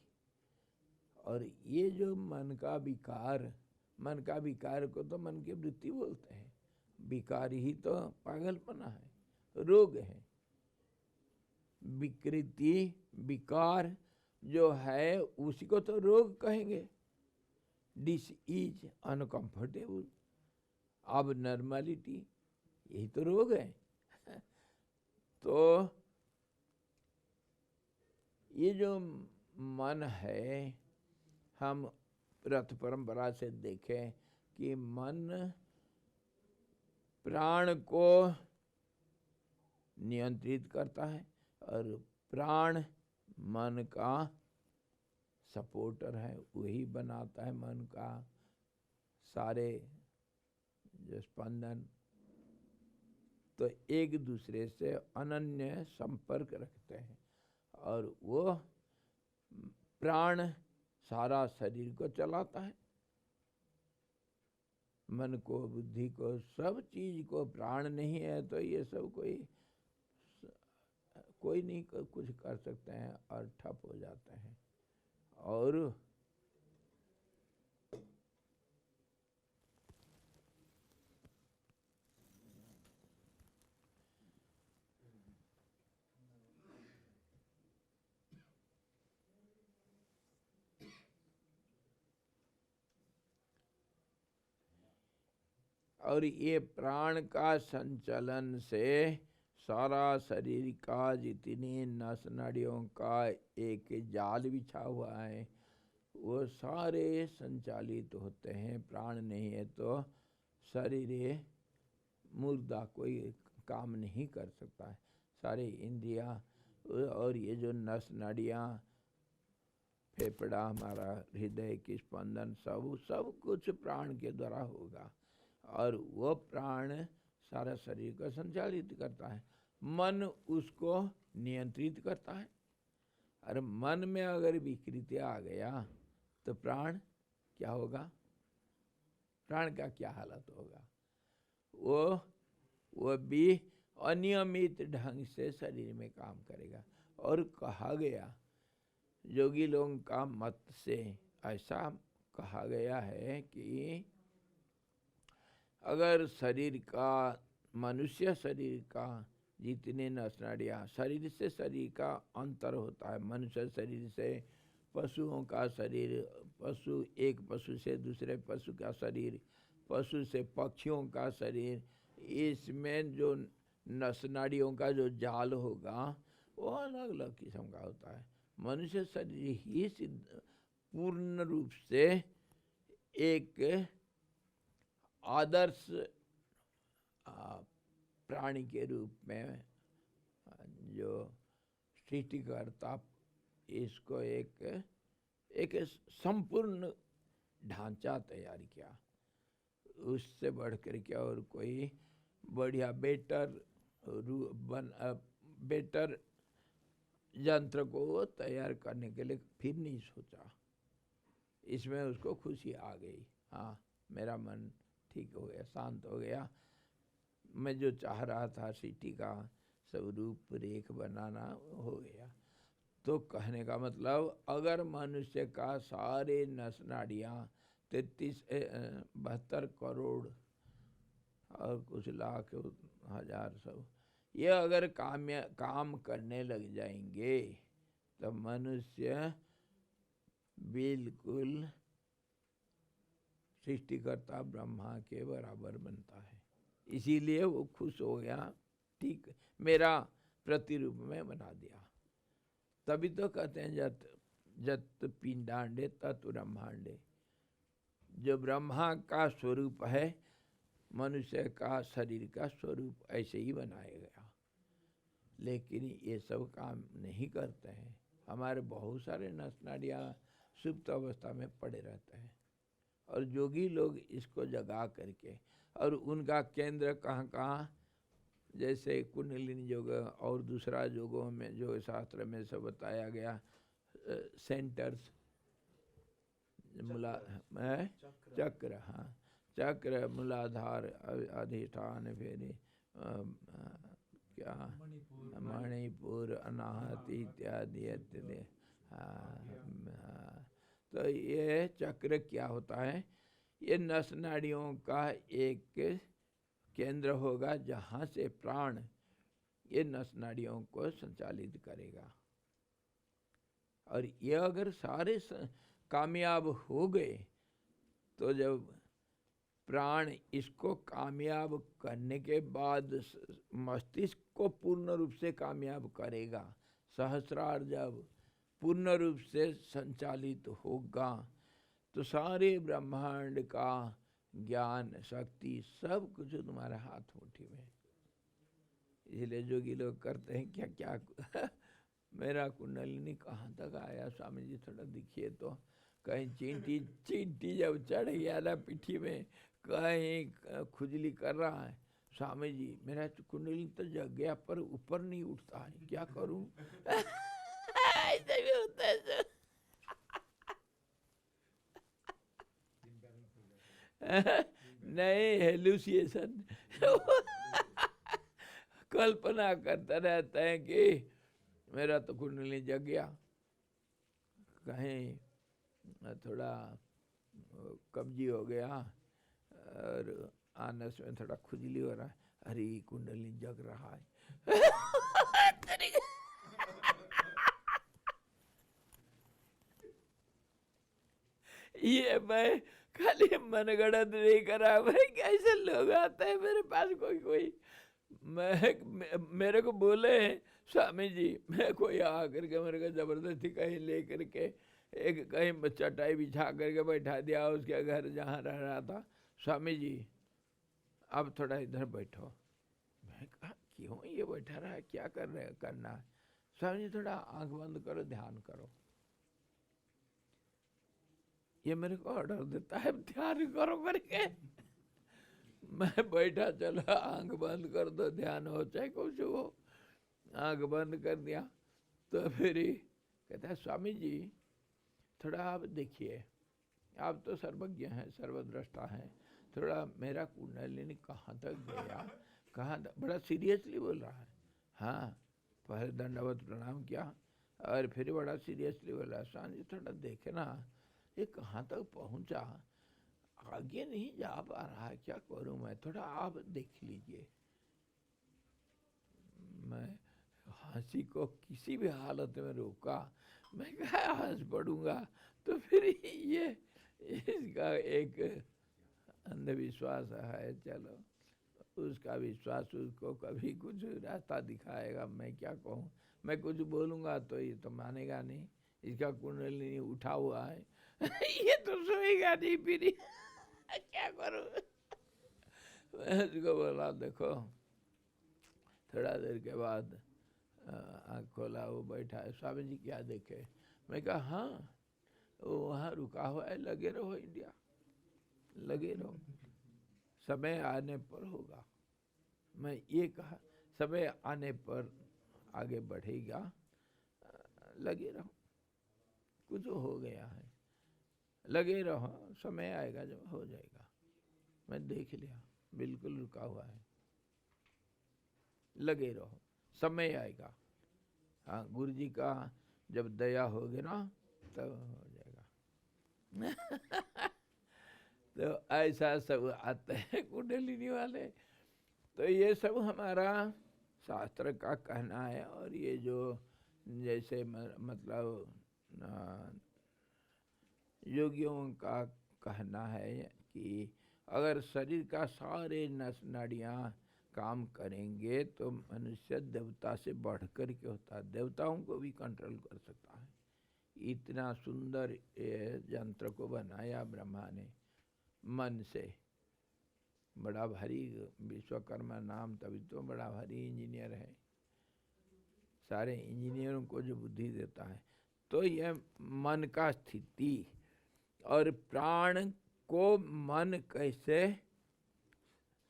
और ये जो मन का विकार को तो मन की वृत्ति बोलते हैं। विकार ही तो पागलपना है, रोग है। विकृति, विकार जो है उसी को तो रोग कहेंगे। डिसईज, अनकंफर्टेबल, अब नॉर्मलिटी, यही तो रोग है। तो ये जो मन है, हम रथ परंपरा से देखें कि मन प्राण को नियंत्रित करता है, और प्राण मन का सपोर्टर है, वही बनाता है मन का सारे जो स्पंदन। तो एक दूसरे से अनन्य संपर्क रखते हैं, और वो प्राण सारा शरीर को चलाता है, मन को, बुद्धि को, सब चीज को प्राण नहीं है तो ये सब कोई नहीं कुछ कर सकते हैं और ठप हो जाते हैं। और ये प्राण का संचलन से सारा शरीर का जितनी नस नाड़ियों का एक जाल बिछा हुआ है वो सारे संचालित होते हैं। प्राण नहीं है तो शरीर मुर्दा, कोई काम नहीं कर सकता है। सारे इंद्रियां और ये जो नस नाड़ियाँ, फेफड़ा, हमारा हृदय की स्पंदन, सब कुछ प्राण के द्वारा होगा। और वो प्राण सारा शरीर को संचालित करता है। मन उसको नियंत्रित करता है। और मन में अगर विकृति आ गया तो प्राण क्या होगा? प्राण का क्या हालत होगा? वो भी अनियमित ढंग से शरीर में काम करेगा। और कहा गया, योगी लोगों का मत से ऐसा कहा गया है कि अगर शरीर का, मनुष्य शरीर का जितने नस नाड़ियाँ, शरीर से शरीर का अंतर होता है। मनुष्य शरीर से पशुओं का शरीर, एक पशु से दूसरे पशु का शरीर, पशु से पक्षियों का शरीर, इसमें जो नस नाड़ियों का जो जाल होगा वो अलग अलग किस्म का होता है। मनुष्य शरीर ही पूर्ण रूप से एक आदर्श प्राणी के रूप में जो सृष्टिकर्ता इसको एक संपूर्ण ढांचा तैयार किया। उससे बढ़कर के और कोई बढ़िया बेटर यंत्र को तैयार करने के लिए फिर नहीं सोचा। इसमें उसको खुशी आ गई, हाँ मेरा मन ठीक हो गया, शांत हो गया। मैं जो चाह रहा था सिटी का सब रूप रेख बनाना हो गया। तो कहने का मतलब, अगर मनुष्य का सारे नस नाड़ियाँ 72 करोड़ और कुछ लाख हजार सब ये अगर काम करने लग जाएंगे तो मनुष्य बिल्कुल सृष्टिकर्ता ब्रह्मा के बराबर बनता है। इसीलिए वो खुश हो गया, ठीक मेरा प्रतिरूप में बना दिया। तभी तो कहते हैं जत पिंडांडे तत् ब्रह्मांडे। जो ब्रह्मा का स्वरूप है मनुष्य का शरीर का स्वरूप ऐसे ही बनाया गया। लेकिन ये सब काम नहीं करते हैं। हमारे बहुत सारे नस नाड़ियाँ सुप्त अवस्था में पड़े रहते हैं और योगी लोग इसको जगा करके, और उनका केंद्र कहाँ कहाँ, जैसे कुंडलिनी योग और दूसरा योगों में जो शास्त्र में सब बताया गया, सेंटर्स, चक्र, हाँ चक्र, मूलाधार, अधिष्ठान, फिर क्या मणिपुर, अनाहत इत्यादि। तो ये चक्र क्या होता है? ये नस नाड़ियों का एक केंद्र होगा जहाँ से प्राण ये नस नाड़ियों को संचालित करेगा। और ये अगर सारे कामयाब हो गए तो जब प्राण इसको कामयाब करने के बाद मस्तिष्क को पूर्ण रूप से कामयाब करेगा, सहस्रार जब पूर्ण रूप से संचालित होगा तो सारे ब्रह्मांड का ज्ञान, शक्ति, सब कुछ तुम्हारे हाथ मुट्ठी में। इसलिए जोगी लोग करते हैं क्या क्या मेरा कुंडलिनी कहाँ तक आया स्वामी जी, थोड़ा दिखिए तो। कहीं चींटी जब चढ़ गया ना पिठी में, कहीं खुजली कर रहा है, स्वामी जी मेरा कुंडलिनी तो जग गया पर ऊपर नहीं उठता है, क्या करूं? ऐसे भी होता है। नहीं, हेलुसिएशन कल्पना करता रहता है कि मेरा तो कुंडली जग गया, कहीं थोड़ा कब्जी हो गया और आनस में थोड़ा खुजली हो रहा है, अरे कुंडली जग रहा है। ये मैं खाली मनगढ़ंत नहीं करा भाई, कैसे लोग आते हैं मेरे पास, कोई मेरे को बोले स्वामी जी, मैं कोई आकर के मेरे को जबरदस्ती कहीं ले करके एक कहीं चटाई बिछा करके बैठा दिया उसके घर जहाँ रह रहा था, स्वामी जी अब थोड़ा इधर बैठो। मैं कहा क्यों ये बैठा रहा है, क्या करना है? स्वामी जी थोड़ा आंख बंद करो, ध्यान करो। ये मेरे को ऑर्डर देता है ध्यान करो करके। मैं बैठा, चलो आंख बंद कर दो, ध्यान हो चाहे कुछ हो। आंख बंद कर दिया तो फिर ही कहता है स्वामी जी थोड़ा आप देखिए, आप तो सर्वज्ञ हैं, सर्वद्रष्टा हैं, थोड़ा मेरा कुंडलिनी कहाँ तक गया, कहाँ तक, बड़ा सीरियसली बोल रहा है। हाँ, पहले दंडवत प्रणाम किया और फिर बड़ा सीरियसली बोल रहा है, स्वामी जी थोड़ा देखे ना ये कहाँ तक पहुँचा, आगे नहीं जा पा रहा है, क्या करूं मैं, थोड़ा आप देख लीजिए। मैं हंसी को किसी भी हालत में रोका, मैं क्या हंस पड़ूंगा, तो फिर ये इसका एक अंधविश्वास है, चलो उसका विश्वास उसको कभी कुछ रास्ता दिखाएगा, मैं क्या कहूँ, मैं कुछ बोलूँगा तो ये तो मानेगा नहीं, इसका कुंडली उठा हुआ है। ये तो सोएगा नहीं फिर क्या करूं। मैं उसको बोला देखो, थोड़ा देर के बाद आँख खोला, वो बैठा है, स्वामी जी क्या देखे? मैं कहा हाँ वो वहाँ रुका हुआ है, लगे रहो इंडिया, लगे रहो, समय आने पर होगा। मैं ये कहा समय आने पर आगे बढ़ेगा, लगे रहो, कुछ हो गया है, लगे रहो, समय आएगा जब हो जाएगा। मैं देख लिया, बिल्कुल रुका हुआ है, लगे रहो, समय आएगा। हाँ, गुरु जी का जब दया होगी ना तब हो जाएगा। तो ऐसा सब आते हैं कुंडलिनी वाले। तो ये सब हमारा शास्त्र का कहना है। और ये जो जैसे मतलब योगियों का कहना है कि अगर शरीर का सारे नस नाड़ियाँ काम करेंगे तो मनुष्य देवता से बढ़ कर के होता है, देवताओं को भी कंट्रोल कर सकता है। इतना सुंदर यंत्र को बनाया ब्रह्मा ने मन से, बड़ा भारी विश्वकर्मा नाम, तभी तो बड़ा भारी इंजीनियर है, सारे इंजीनियरों को जो बुद्धि देता है। तो यह मन का स्थिति और प्राण को मन कैसे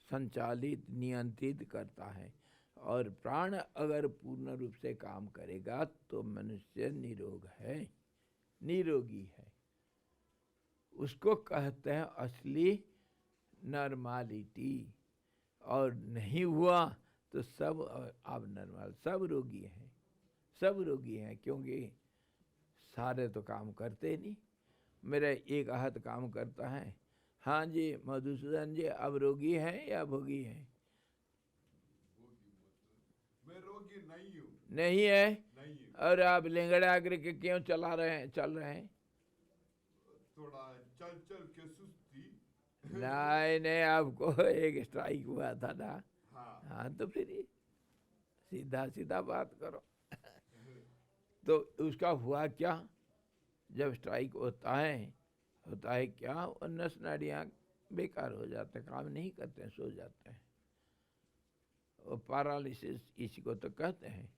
संचालित नियंत्रित करता है, और प्राण अगर पूर्ण रूप से काम करेगा तो मनुष्य निरोग है, निरोगी है। उसको कहते हैं असली नॉर्मालिटी। और नहीं हुआ तो सब अब नॉर्मल, सब रोगी हैं, सब रोगी हैं, क्योंकि सारे तो काम करते नहीं। मेरा एक हाथ काम करता है, हाँ जी मधुसूदन जी अब रोगी हैं या भोगी हैं? मैं रोगी नहीं हूँ। नहीं है? नहीं हूँ। और आप लेंगड़ा आकर के क्यों चल रहे हैं? थोड़ा चल चल के सुस्ती। नहीं नहीं, आपको एक स्ट्राइक हुआ था ना। हाँ। हाँ तो फिर सीधा सीधा बात करो। तो उसका हुआ क्या, जब स्ट्राइक होता है क्या, वो नस नाड़ियाँ बेकार हो जाते हैं, काम नहीं करते हैं, सो जाते हैं। वो पैरालिसिस इसी को तो कहते हैं।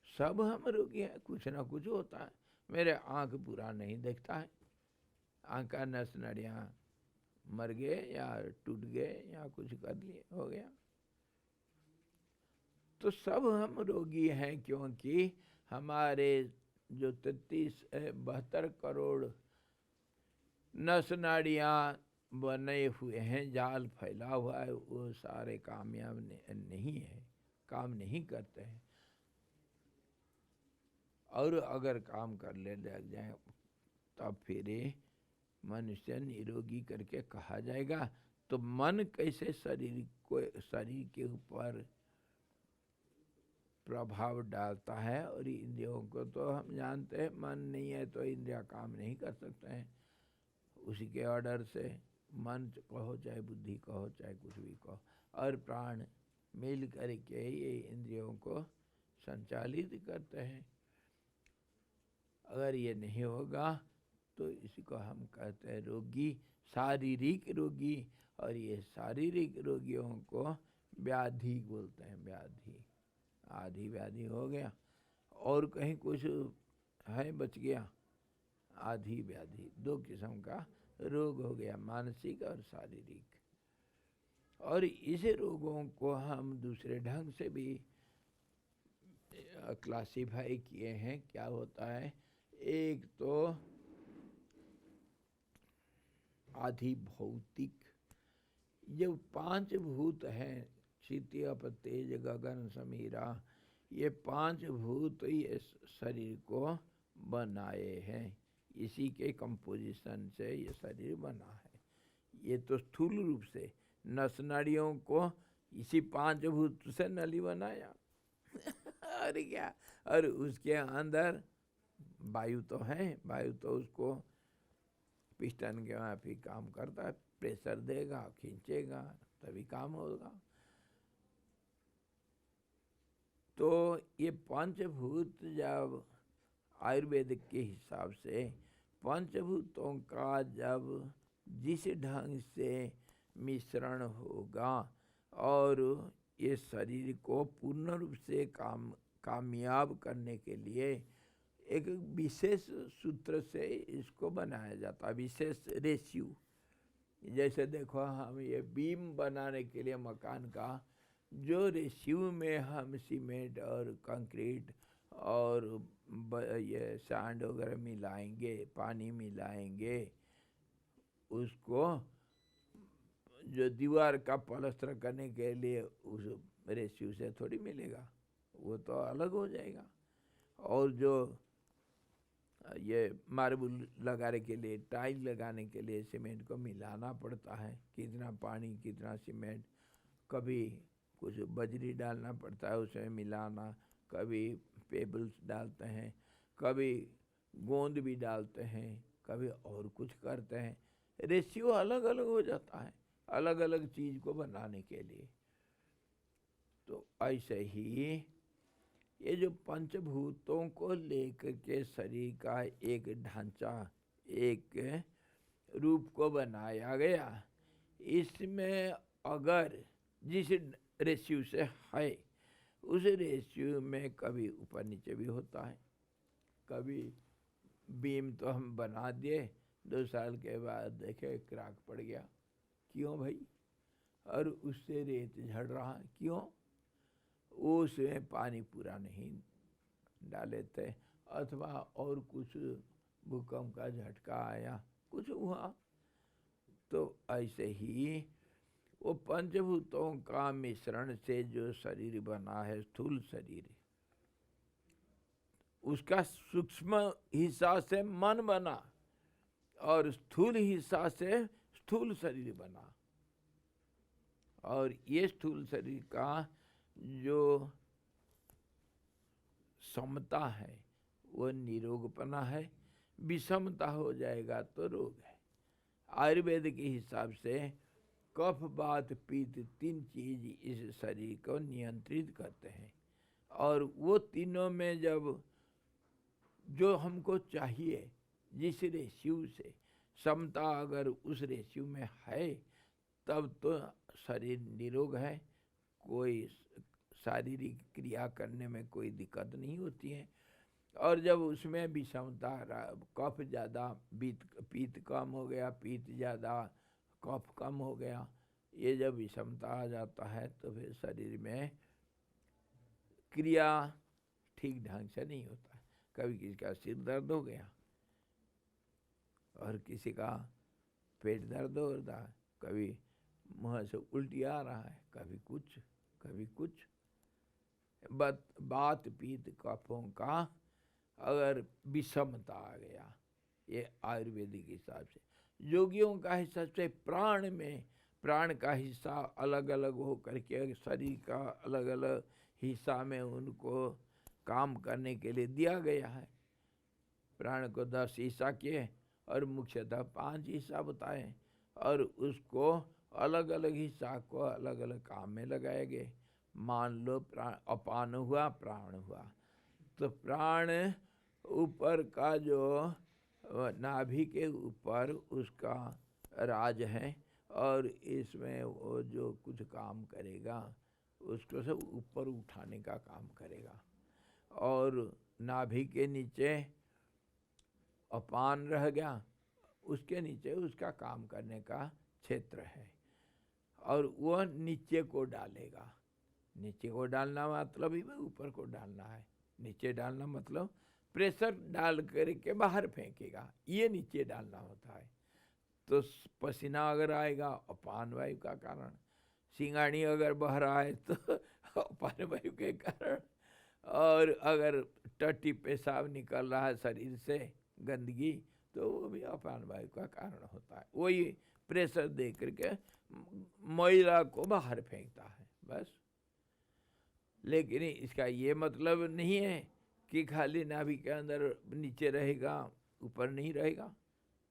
सब हम रोगी हैं, कुछ ना कुछ होता है। मेरे आँख पूरा नहीं देखता है, आँख का नस नाड़ियाँ मर गए या टूट गए या कुछ कर लिए, हो गया। तो सब हम रोगी हैं, क्योंकि हमारे जो 72 करोड़ नस नाड़ियाँ बने हुए हैं, जाल फैला हुआ है, वो सारे कामयाब नहीं है, काम नहीं करते हैं। और अगर काम कर ले लग जाए तब फिर ये मनुष्य निरोगी करके कहा जाएगा। तो मन कैसे शरीर के ऊपर प्रभाव डालता है, और इंद्रियों को तो हम जानते हैं, मन नहीं है तो इंद्रिया काम नहीं कर सकते हैं। उसी के ऑर्डर से मन कहो चाहे बुद्धि कहो चाहे कुछ भी कहो, और प्राण मिल करके ये इंद्रियों को संचालित करते हैं। अगर ये नहीं होगा तो इसी को हम कहते हैं रोगी, शारीरिक रोगी। और ये शारीरिक रोगियों को व्याधि बोलते हैं, व्याधि। आधी व्याधि हो गया, और कहीं कुछ है बच गया, आधी व्याधि। दो किस्म का रोग हो गया, मानसिक और शारीरिक। और इस रोगों को हम दूसरे ढंग से भी क्लासिफाई किए हैं। क्या होता है, एक तो आधि भौतिक, जो पांच भूत हैं, क्षिति अप तेज गगन समीरा, ये पांच भूत ये शरीर को बनाए हैं। इसी के कंपोजिशन से ये शरीर बना है। ये तो स्थूल रूप से नस नाड़ियों को इसी पांच भूत से नली बनाया और क्या, और उसके अंदर वायु तो है, वायु तो उसको पिस्टन के वहाँ भी काम करता है, प्रेशर देगा, खींचेगा, तभी काम होगा। तो ये पंचभूत जब आयुर्वेद के हिसाब से पंचभूतों का जब जिस ढंग से मिश्रण होगा और ये शरीर को पूर्ण रूप से कामयाब करने के लिए एक विशेष सूत्र से इसको बनाया जाता है, विशेष रेशियो। जैसे देखो, हम ये बीम बनाने के लिए मकान का जो रेशियो में हम सीमेंट और कंक्रीट और ये सैंड वगैरह मिलाएंगे, पानी मिलाएंगे, उसको जो दीवार का पलस्तर करने के लिए उस रेशियो से थोड़ी मिलेगा, वो तो अलग हो जाएगा। और जो ये मार्बल लगाने के लिए, टाइल लगाने के लिए सीमेंट को मिलाना पड़ता है, कितना पानी कितना सीमेंट, कभी कुछ बजरी डालना पड़ता है उसमें मिलाना, कभी पेबल्स डालते हैं, कभी गोंद भी डालते हैं, कभी और कुछ करते हैं। रेशियो अलग अलग हो जाता है अलग अलग चीज़ को बनाने के लिए। तो ऐसे ही ये जो पंचभूतों को लेकर के शरीर का एक ढांचा, एक रूप को बनाया गया, इसमें अगर जिस रेशियो से है उस रेशियो में कभी ऊपर नीचे भी होता है। कभी बीम तो हम बना दिए, 2 साल के बाद देखे क्रैक पड़ गया, क्यों भाई? और उससे रेत झड़ रहा, क्यों? उसमें पानी पूरा नहीं डाले थे, अथवा और कुछ भूकंप का झटका आया, कुछ हुआ। तो ऐसे ही वो पंचभूतों का मिश्रण से जो शरीर बना है, स्थूल शरीर, उसका सूक्ष्म हिस्सा से मन बना और स्थूल हिस्सा से स्थूल शरीर बना। और ये स्थूल शरीर का जो समता है वो निरोगपना है, विषमता हो जाएगा तो रोग है। आयुर्वेद के हिसाब से कफ वात पित्त 3 चीज इस शरीर को नियंत्रित करते हैं। और वो तीनों में जब जो हमको चाहिए जिस रेशियो से, समता अगर उस रेशियो में है तब तो शरीर निरोग है, कोई शारीरिक क्रिया करने में कोई दिक्कत नहीं होती है। और जब उसमें विषमता, कफ ज़्यादा पित्त कम हो गया, पित्त ज़्यादा कफ कम हो गया, ये जब विषमता आ जाता है तो फिर शरीर में क्रिया ठीक ढंग से नहीं होता है। कभी किसी का सिर दर्द हो गया और किसी का पेट दर्द हो रहा है, कभी मुँह से उल्टी आ रहा है, कभी कुछ बात पीत कफों का अगर विषमता आ गया, ये आयुर्वेदिक हिसाब से। योगियों का हिसाब से प्राण में, प्राण का हिस्सा अलग अलग हो करके शरीर का अलग अलग हिस्सा में उनको काम करने के लिए दिया गया है। प्राण को 10 हिस्सा किए और मुख्यतः 5 हिस्सा बताए, और उसको अलग अलग हिस्सा को अलग अलग काम में लगाए गए। मान लो प्राण अपान हुआ, प्राण हुआ, तो प्राण ऊपर का जो नाभि के ऊपर उसका राज है, और इसमें वो जो कुछ काम करेगा उसको सब ऊपर उठाने का काम करेगा। और नाभि के नीचे अपान रह गया, उसके नीचे उसका काम करने का क्षेत्र है, और वह नीचे को डालेगा। नीचे को डालना मतलब ही ऊपर को डालना है। नीचे डालना मतलब प्रेशर डाल करके बाहर फेंकेगा, ये नीचे डालना होता है। तो पसीना अगर आएगा अपान वायु का कारण, सिंगानी अगर बह रहा है तो अपान वायु के कारण, और अगर टट्टी पेशाब निकल रहा है शरीर से गंदगी, तो वो भी अपान वायु का कारण होता है। वही प्रेशर दे करके मैला को बाहर फेंकता है बस। लेकिन इसका ये मतलब नहीं है कि खाली नाभि के अंदर नीचे रहेगा, ऊपर नहीं रहेगा।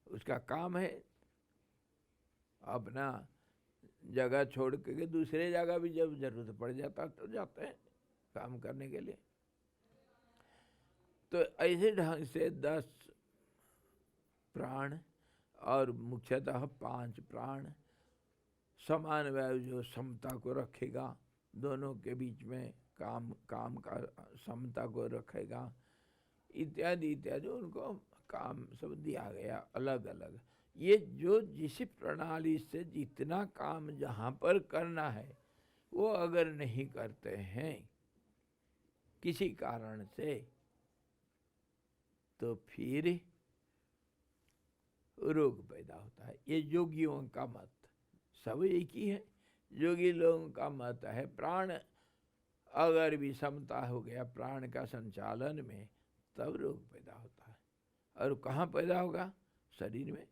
उसका काम है अपना जगह छोड़ के दूसरे जगह भी जब जरूरत पड़ जाता तो जाते हैं काम करने के लिए। तो ऐसे ढंग से 10 प्राण और मुख्यतः 5 प्राण समान वायु जो समता को रखेगा, दोनों के बीच में काम का समता को रखेगा, इत्यादि इत्यादि उनको काम सब दिया गया अलग अलग। ये जो जिस प्रणाली से जितना काम जहाँ पर करना है वो अगर नहीं करते हैं किसी कारण से, तो फिर रोग पैदा होता है। ये योगियों का मत, सब एक ही है। योगी लोगों का मत है प्राण अगर विषमता हो गया प्राण का संचालन में, तब रोग पैदा होता है। और कहाँ पैदा होगा? शरीर में,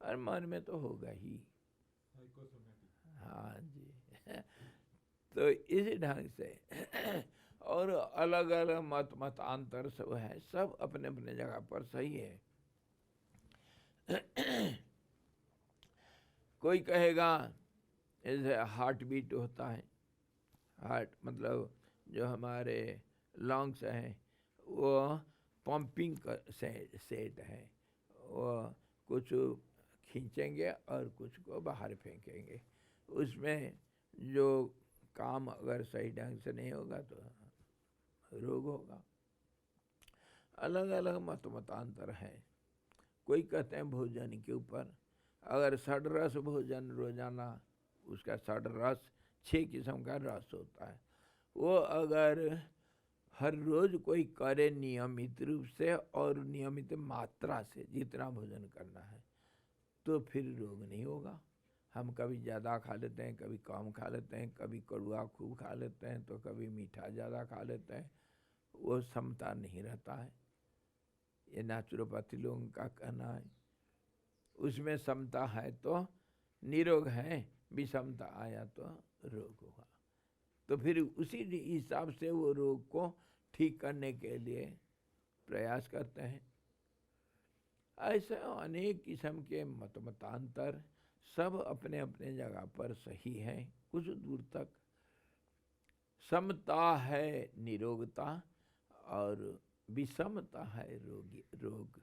और मन में तो होगा ही। हाँ जी। तो इसी ढंग से और अलग अलग मतांतर सब है, सब अपने अपने जगह पर सही है। कोई कहेगा जैसे हार्ट बीट होता है, हार्ट मतलब जो हमारे लंग्स हैं वो पंपिंग सेट है, वो कुछ खींचेंगे और कुछ को बाहर फेंकेंगे। उसमें जो काम अगर सही ढंग से नहीं होगा तो रोग होगा। अलग अलग मतांतर है। कोई कहते हैं भोजन के ऊपर, अगर षड्रस भोजन रोजाना, उसका षड्रस 6 किस्म का रस होता है, वो अगर हर रोज कोई करे नियमित रूप से और नियमित मात्रा से जितना भोजन करना है, तो फिर रोग नहीं होगा। हम कभी ज़्यादा खा लेते हैं, कभी कम खा लेते हैं, कभी कड़वा खूब खा लेते हैं तो कभी मीठा ज़्यादा खा लेते हैं, वो समता नहीं रहता है। ये नेचुरोपैथी लोगों का कहना है। उसमें समता है तो निरोग है, विषमता आया तो रोग होगा। तो फिर उसी हिसाब से वो रोग को ठीक करने के लिए प्रयास करते हैं। ऐसे अनेक किस्म के मतांतर सब अपने अपने जगह पर सही है। कुछ दूर तक समता है निरोगता और विषमता है रोग।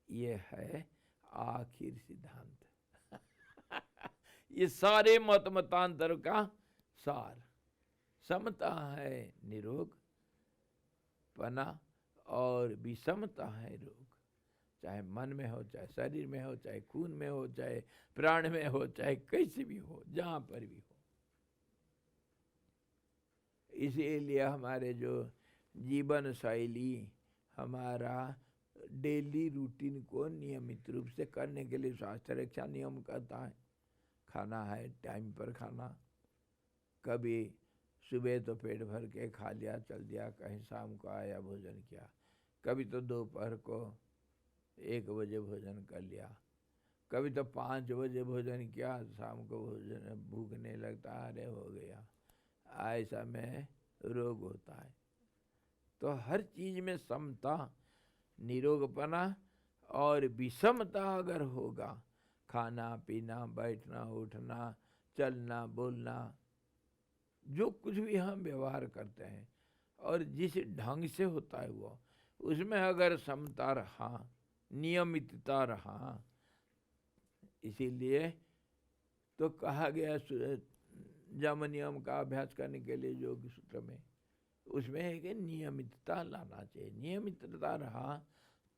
ये है आखिर सिद्धांत। ये सारे मतांतर का सार। समता है निरोग पना और विषमता है रोग, चाहे मन में हो, चाहे शरीर में हो, चाहे खून में हो, चाहे प्राण में हो, चाहे कैसे भी हो, जहां पर भी हो। इसीलिए हमारे जो जीवन शैली, हमारा डेली रूटीन को नियमित रूप से करने के लिए स्वास्थ्य रक्षा नियम कहता है। खाना है टाइम पर खाना, कभी सुबह तो पेट भर के खा लिया चल दिया, कहीं शाम को आया भोजन किया, कभी तो दोपहर को 1 बजे भोजन कर लिया, कभी तो 5 बजे भोजन किया, शाम को भोजन भूख नहीं लगता, अरे हो गया, ऐसा में रोग होता है। तो हर चीज में समता, निरोगपना और विषमता अगर होगा, खाना पीना, बैठना उठना, चलना बोलना, जो कुछ भी हम व्यवहार करते हैं और जिस ढंग से होता है वो, उसमें अगर समता रहा, नियमितता रहा, इसीलिए तो कहा गया जम नियम का अभ्यास करने के लिए योग सूत्र में, उसमें है कि नियमितता लाना चाहिए। नियमितता रहा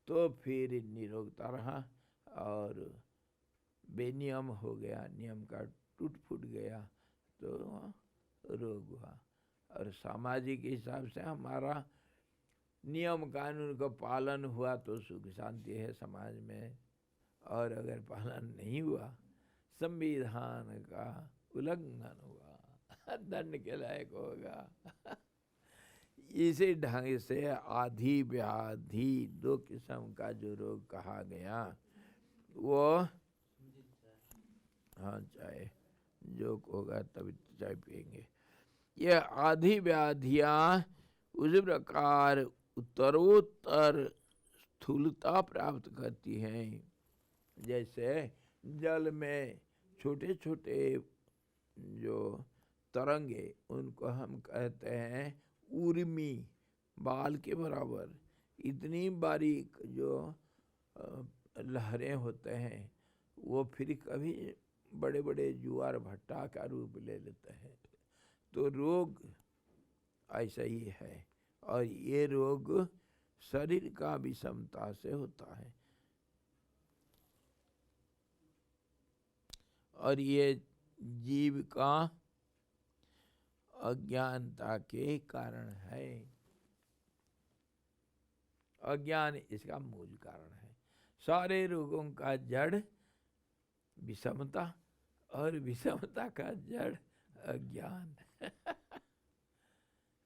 तो फिर निरोगता रहा, और बेनियम हो गया, नियम का टूट फूट गया तो रोग हुआ। और सामाजिक हिसाब से हमारा नियम कानून का पालन हुआ तो सुख शांति है समाज में, और अगर पालन नहीं हुआ, संविधान का उल्लंघन हुआ, दंड के लायक होगा। इसी ढंग से आधि व्याधि 2 किस्म का जो रोग कहा गया वो, हाँ चाय जो होगा तभी चाय पियेंगे। ये आधि व्याधियाँ उस प्रकार उत्तरोत्तर स्थूलता प्राप्त करती हैं, जैसे जल में छोटे छोटे जो तरंगे, उनको हम कहते हैं उर्मी, बाल के बराबर इतनी बारीक जो लहरें होते हैं, वो फिर कभी बड़े बड़े ज्वार भट्टा का रूप ले लेते हैं। तो रोग ऐसा ही है, और ये रोग शरीर का विषमता से होता है, और ये जीव का अज्ञानता के कारण है। अज्ञान इसका मूल कारण है। सारे रोगों का जड़ विषमता, और विषमता का जड़ अज्ञान।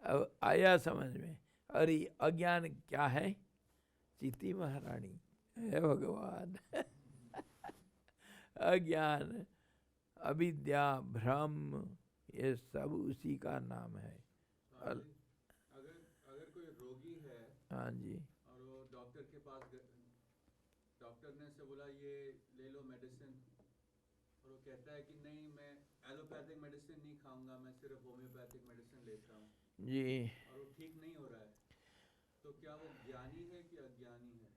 अब आया समझ में। और ये अज्ञान क्या है? चिति महारानी है भगवान। अज्ञान, अविद्या, भ्रम, ये सब उसी का नाम है। अगर अगर कोई रोगी है, हाँ जी, और वो डॉक्टर के पास डॉक्टर ने से बोला ये ले लो मेडिसिन, और वो कहता है कि नहीं मैं एलोपैथिक मेडिसिन नहीं खाऊंगा, मैं सिर्फ होम्योपैथिक मेडिसिन लेता हूँ, जी, और वो ठीक नहीं हो रहा है, तो क्या वो ज्ञानी है कि अज्ञानी है?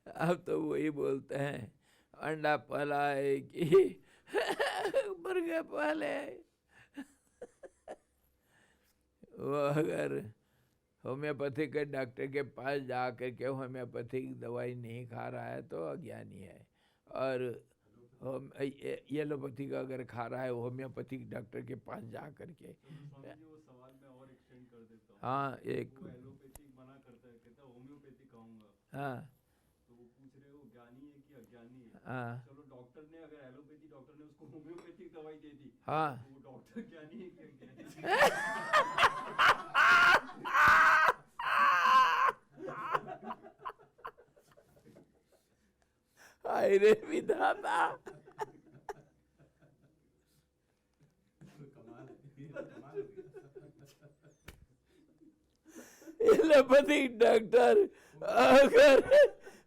अब तो वही बोलते हैं, अंडा पला है कि मुर्गा पाले। वो अगर होम्योपैथिक के डॉक्टर के पास जा कर के होम्योपैथिक दवाई नहीं खा रहा है तो अज्ञानी है, और एलोपैथिक अगर खा रहा है होम्योपैथिक डॉक्टर के पास जा कर के। स्वामी जी वो सवाल मैं और एक्सटेंड कर देता हूँ। हाँ, एक, वो एलोपैथिक मना करता है, कहता है होम्योपैथिक खाऊंगा, हाँ तो वो पूछ रहे हो ज्ञानी है कि अज्ञानी है? हाँ चलो डॉक्टर ने, अगर एलोपैथी डॉक्टर ने उसको होम्योपैथिक दवाई दे दी, हाँ। तो वो डॉक्टर ज्ञानी है कि अज्ञानी? हाय रे विधाता। एलोपैथिक डॉक्टर अगर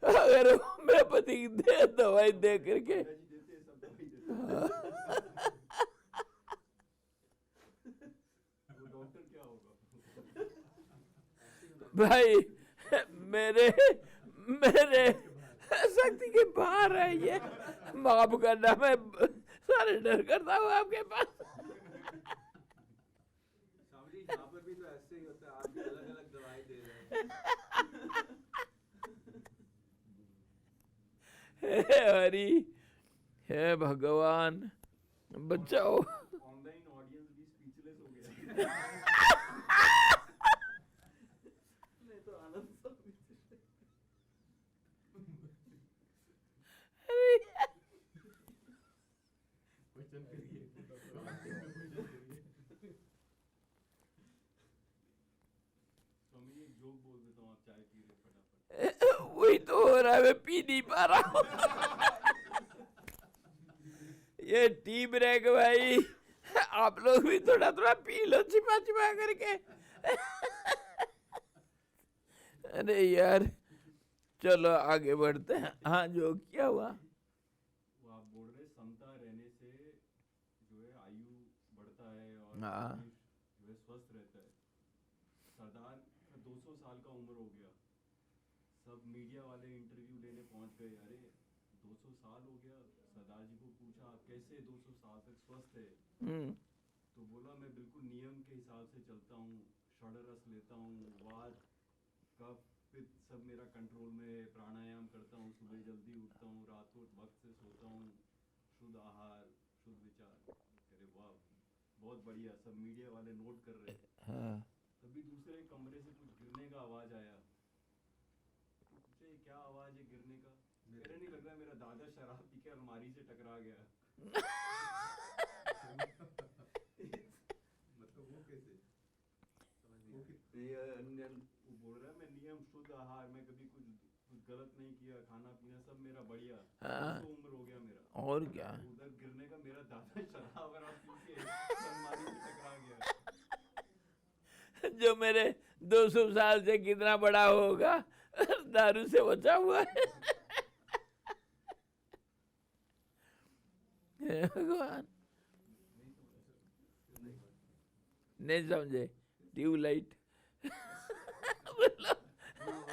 अगर होम्योपैथिक दवाई दे करके, देते हैं, सब दवाई देते हैं। वो डॉक्टर क्या होगा? भाई मेरे मेरे शक्ति के बाहर है ये, माफ करना, मैं सरेंडर करता हूँ आपके पास। स्वामी जी यहाँ पर भी तो ऐसे ही होता है, आप भी अलग अलग दवाई दे रहे हैं। हे हरि, हे भगवान बचाओ। ऑनलाइन ऑडियंस भी स्पीचलेस हो गया। नहीं तो आनंद सब क्वेश्चन करिए। स्वामी एक जोक बोल देता हूँ, आप चाय पी रहे फटाफट। वही तो हो रहा है, मैं पी नहीं पा रहा हूँ। ये टी ब्रेक भाई, आप लोग भी थोड़ा थोड़ा पी लो छिपा छिपा करके। अरे यार चलो आगे बढ़ते हैं। हाँ जो क्या हुआ? वो आप बोल रहे समता रहने से जो है आयु बढ़ता है और हाँ। आदमी जो है स्वस्थ रहता है। सरदार का 200 साल का उम्र हो गया, सब मीडिया वाले इंटरव्यू लेने पहुंच गए। अरे 200 साल हो गया, सरदार जी को पूछा आप कैसे 200 साल तक स्वस्थ है? तो बोला मैं बिल्कुल नियम के हिसाब से चलता हूँ, षड्रस लेता हूँ, वात कफ पित्त सब मेरा कंट्रोल में है, प्राणायाम करता हूँ, सुबह जल्दी उठता हूँ, रात को वक्त से सोता हूँ, शुद्ध आहार शुद्ध विचार। अरे वाह बहुत बढ़िया, सब मीडिया वाले नोट कर रहे हैं। हाँ। तभी दूसरे कमरे से कुछ गिरने का आवाज आया। तो पूछे क्या आवाज है गिरने का? मेरे नहीं लग रहा मेरा दादा शराब पी के अलमारी से टकरा गया। मतलब वो कैसे? वो बोल रहा है मैं नियम शुद्ध आहार, मैं कभी कुछ गलत नहीं किया, खाना पीना सब मेरा बढ़िया। हाँ। 200 उम्र हो गया मेरा, और क्या? उधर गिरने का मेरा दादा शराब वराब पी के अलमारी से टकरा गया। जो मेरे 200 साल से कितना बड़ा होगा, दारू से बचा हुआ है। हे भगवान नहीं समझे। Tubelight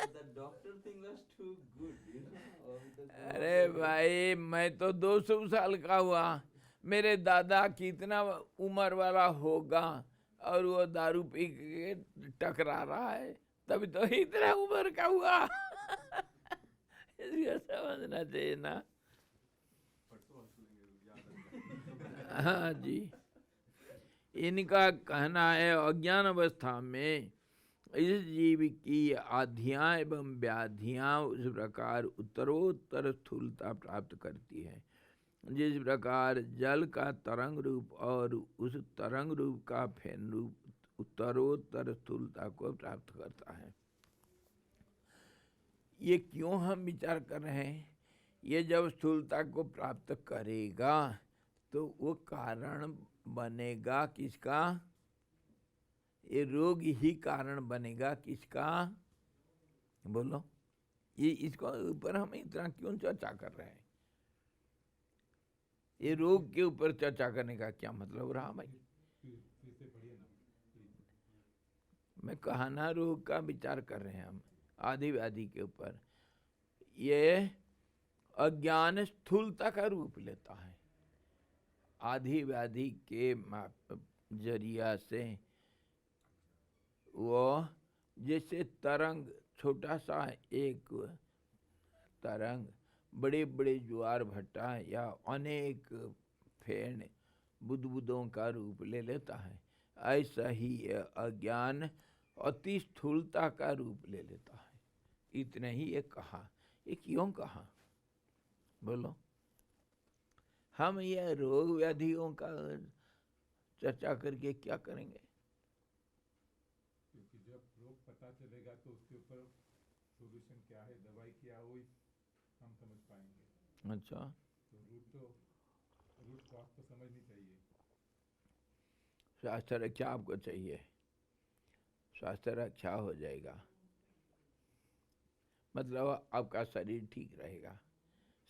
The doctor thing was too good, you know. अरे भाई मैं तो 200 साल का हुआ, मेरे दादा कितना उम्र वाला होगा और वो दारू पी के टकरा रहा है, तभी तो इतना उम्र का हुआ। इसको समझना चाहिए ना। परसों हंस लेंगे, याद रखना। हाँ जी। इनका कहना है अज्ञान अवस्था में इस जीव की आधियाँ एवं व्याधियाँ उस प्रकार उत्तरोत्तर स्थूलता प्राप्त करती है जिस प्रकार जल का तरंग रूप और उस तरंग रूप का फेन रूप उत्तरोत्तर स्थूलता को प्राप्त करता है। ये क्यों हम विचार कर रहे हैं? ये जब स्थूलता को प्राप्त करेगा तो वो कारण बनेगा किसका? ये रोग ही कारण बनेगा किसका? बोलो। ये इसको ऊपर हम इतना क्यों चर्चा कर रहे हैं? ये रोग के ऊपर चर्चा करने का क्या मतलब रहा भाई? मैं कहा ना रोग का विचार कर रहे हैं हम, आदि व्याधि के ऊपर। ये अज्ञान स्थूलता का रूप लेता है। आदि व्याधि के जरिया से वो जैसे तरंग, छोटा सा एक तरंग बड़े बड़े ज्वार भट्टा या अनेक फेन बुदबुदों का रूप ले लेता है, ऐसा ही यह अज्ञान अति स्थूलता का रूप ले लेता है। इतने ही ये कहा। ये क्यों कहा बोलो? हम ये रोग व्याधियों का चर्चा करके क्या करेंगे? क्योंकि जब रोग पता चलेगा तो उसके ऊपर सॉल्यूशन क्या है, दवाई क्या है, वो हम समझ पाएंगे। अच्छा। तो रूट कॉज तो समझनी चाहिए। स्वास्थ्य रक्षा आपको चाहिए, स्वास्थ्य रक्षा हो जाएगा मतलब आपका शरीर ठीक रहेगा।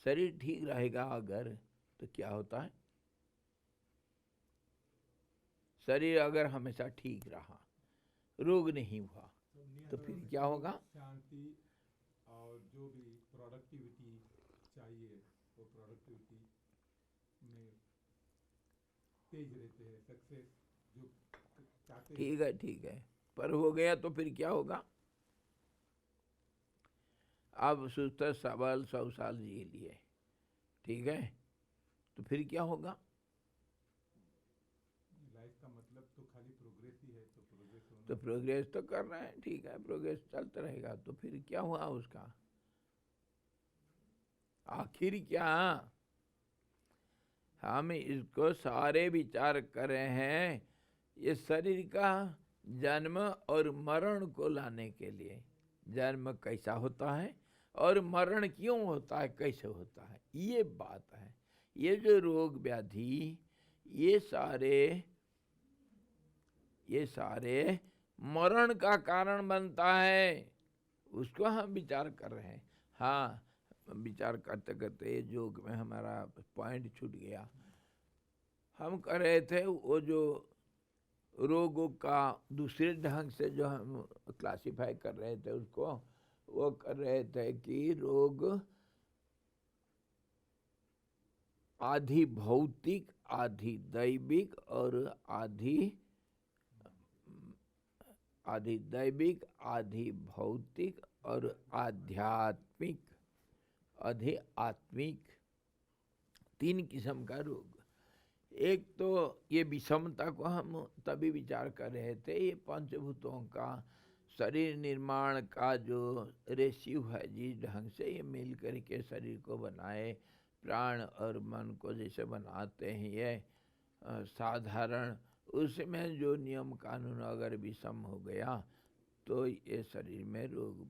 शरीर ठीक रहेगा अगर तो क्या होता है? शरीर अगर हमेशा ठीक रहा, रोग नहीं हुआ, तो फिर क्या होगा? शांति और जो भी प्रोडक्टिविटी चाहिए वो प्रोडक्टिविटी में तेज रहते हैं, सक्सेस जो चाहते हैं। ठीक है ठीक है, पर हो गया तो फिर क्या होगा? आप सुस्त सबल 100 साल जी लिए, ठीक है, तो फिर क्या होगा? लाइफ का मतलब तो खाली प्रोग्रेस ही है, तो प्रोग्रेस होना तो प्रोग्रेस तो कर रहे हैं, ठीक है, प्रोग्रेस चलता रहेगा, तो फिर क्या हुआ उसका? आखिर क्या? हम इसको सारे विचार कर रहे हैं ये शरीर का जन्म और मरण को लाने के लिए। जन्म कैसा होता है और मरण क्यों होता है, कैसे होता है, ये बात है। ये जो रोग व्याधि, ये सारे मरण का कारण बनता है, उसको हम विचार कर रहे हैं। हाँ, विचार करते करते ये योग में हमारा पॉइंट छूट गया। हम कर रहे थे वो जो रोगों का दूसरे ढंग से जो हम क्लासिफाई कर रहे थे उसको, वो कर रहे थे कि रोग आधी भौतिक, आधी दैविक और आधी दैविक, आधी भौतिक और आध्यात्मिक, आधी आत्मिक, 3 किस्म का रोग। एक तो ये विषमता को हम तभी विचार कर रहे थे, ये पंचभूतों का शरीर निर्माण का जो रेशियो है, जिस ढंग से ये मिल करके शरीर को बनाए, प्राण और मन को जैसे बनाते हैं ये साधारण, उसमें जो नियम कानून अगर विषम हो गया तो ये शरीर में रोग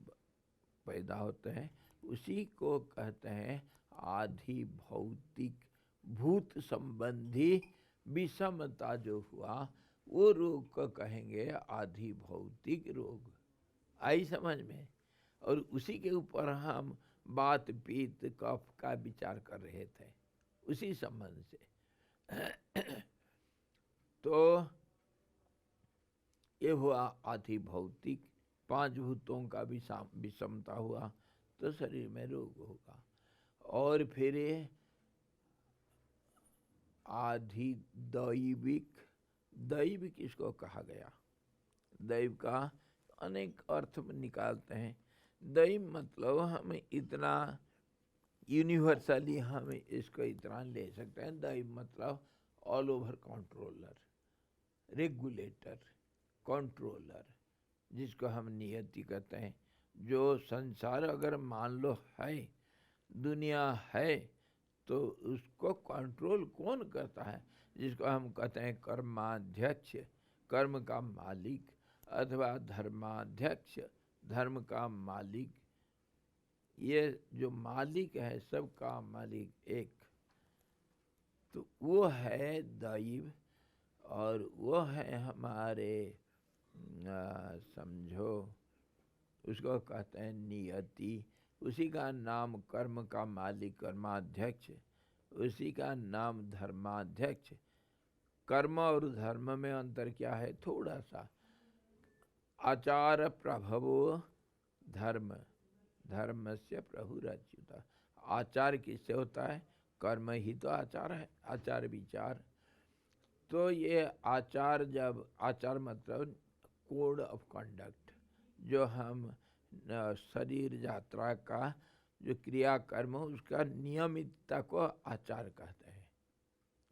पैदा होते हैं। उसी को कहते हैं आधि भौतिक, भूत संबंधी विषमता जो हुआ वो रोग को कहेंगे आधि भौतिक रोग। आई समझ में? और उसी के ऊपर हम बात पीत कफ का विचार कर रहे थे उसी संबंध से। तो ये हुआ आधि भौतिक, 5 भूतों का विषमता हुआ तो शरीर में रोग होगा। और फिर आधि दैविक, दैव किसको कहा गया? दैव का अनेक अर्थ में निकालते हैं। दैव मतलब हम इतना यूनिवर्सली हम इसको इतना ले सकते हैं, दैव मतलब all over controller, regulator, controller, जिसको हम नियति कहते हैं। जो संसार अगर मान लो है, दुनिया है, तो उसको कंट्रोल कौन करता है? जिसको हम कहते हैं कर्माध्यक्ष, कर्म का मालिक, अथवा धर्माध्यक्ष, धर्म का मालिक। ये जो मालिक है, सबका मालिक एक, तो वो है दैव। और वो है हमारे समझो उसको कहते हैं नियति। उसी का नाम कर्म का मालिक, कर्माध्यक्ष, उसी का नाम धर्माध्यक्ष। कर्म और धर्म में अंतर क्या है? थोड़ा सा। आचार प्रभवो धर्म, धर्म से प्रभुरच्युत। आचार किससे होता है? कर्म ही तो आचार है, आचार विचार। तो ये आचार, जब आचार मतलब कोड ऑफ कंडक्ट, जो हम शरीर यात्रा का जो क्रियाकर्म उसका नियमितता को आचार कहते हैं।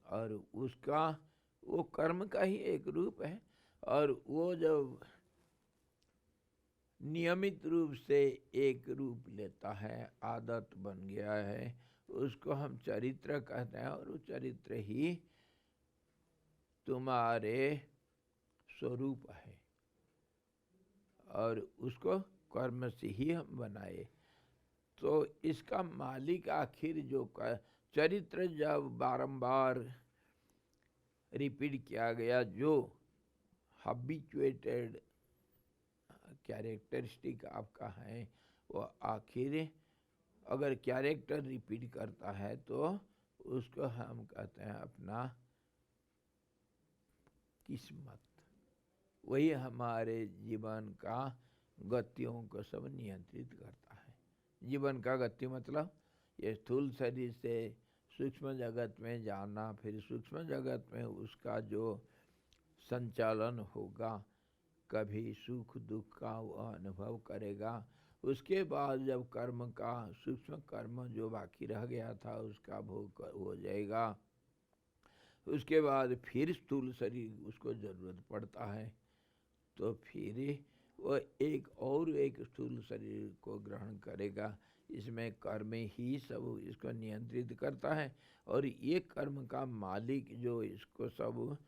और उसका वो कर्म का ही एक रूप है। और वो जब नियमित रूप से एक रूप लेता है, आदत बन गया है, उसको हम चरित्र कहते हैं। और वो चरित्र ही तुम्हारे स्वरूप है, और उसको कर्म से ही हम बनाए। तो इसका मालिक आखिर जो चरित्र जब बारंबार रिपीट किया गया, जो हैबिचुएटेड कैरेक्टरिस्टिक आपका है, वो आखिर अगर कैरेक्टर रिपीट करता है तो उसको हम कहते हैं अपना किस्मत। वही हमारे जीवन का गतियों को सब नियंत्रित करता है। जीवन का गति मतलब ये स्थूल शरीर से सूक्ष्म जगत में जाना, फिर सूक्ष्म जगत में उसका जो संचालन होगा, कभी सुख दुख का वो अनुभव करेगा, उसके बाद जब कर्म का सूक्ष्म कर्म जो बाकी रह गया था उसका भोग हो जाएगा, उसके बाद फिर स्थूल शरीर उसको जरूरत पड़ता है, तो फिर वो एक स्थूल शरीर को ग्रहण करेगा। इसमें कर्म ही सब इसको नियंत्रित करता है, और ये कर्म का मालिक जो इसको सब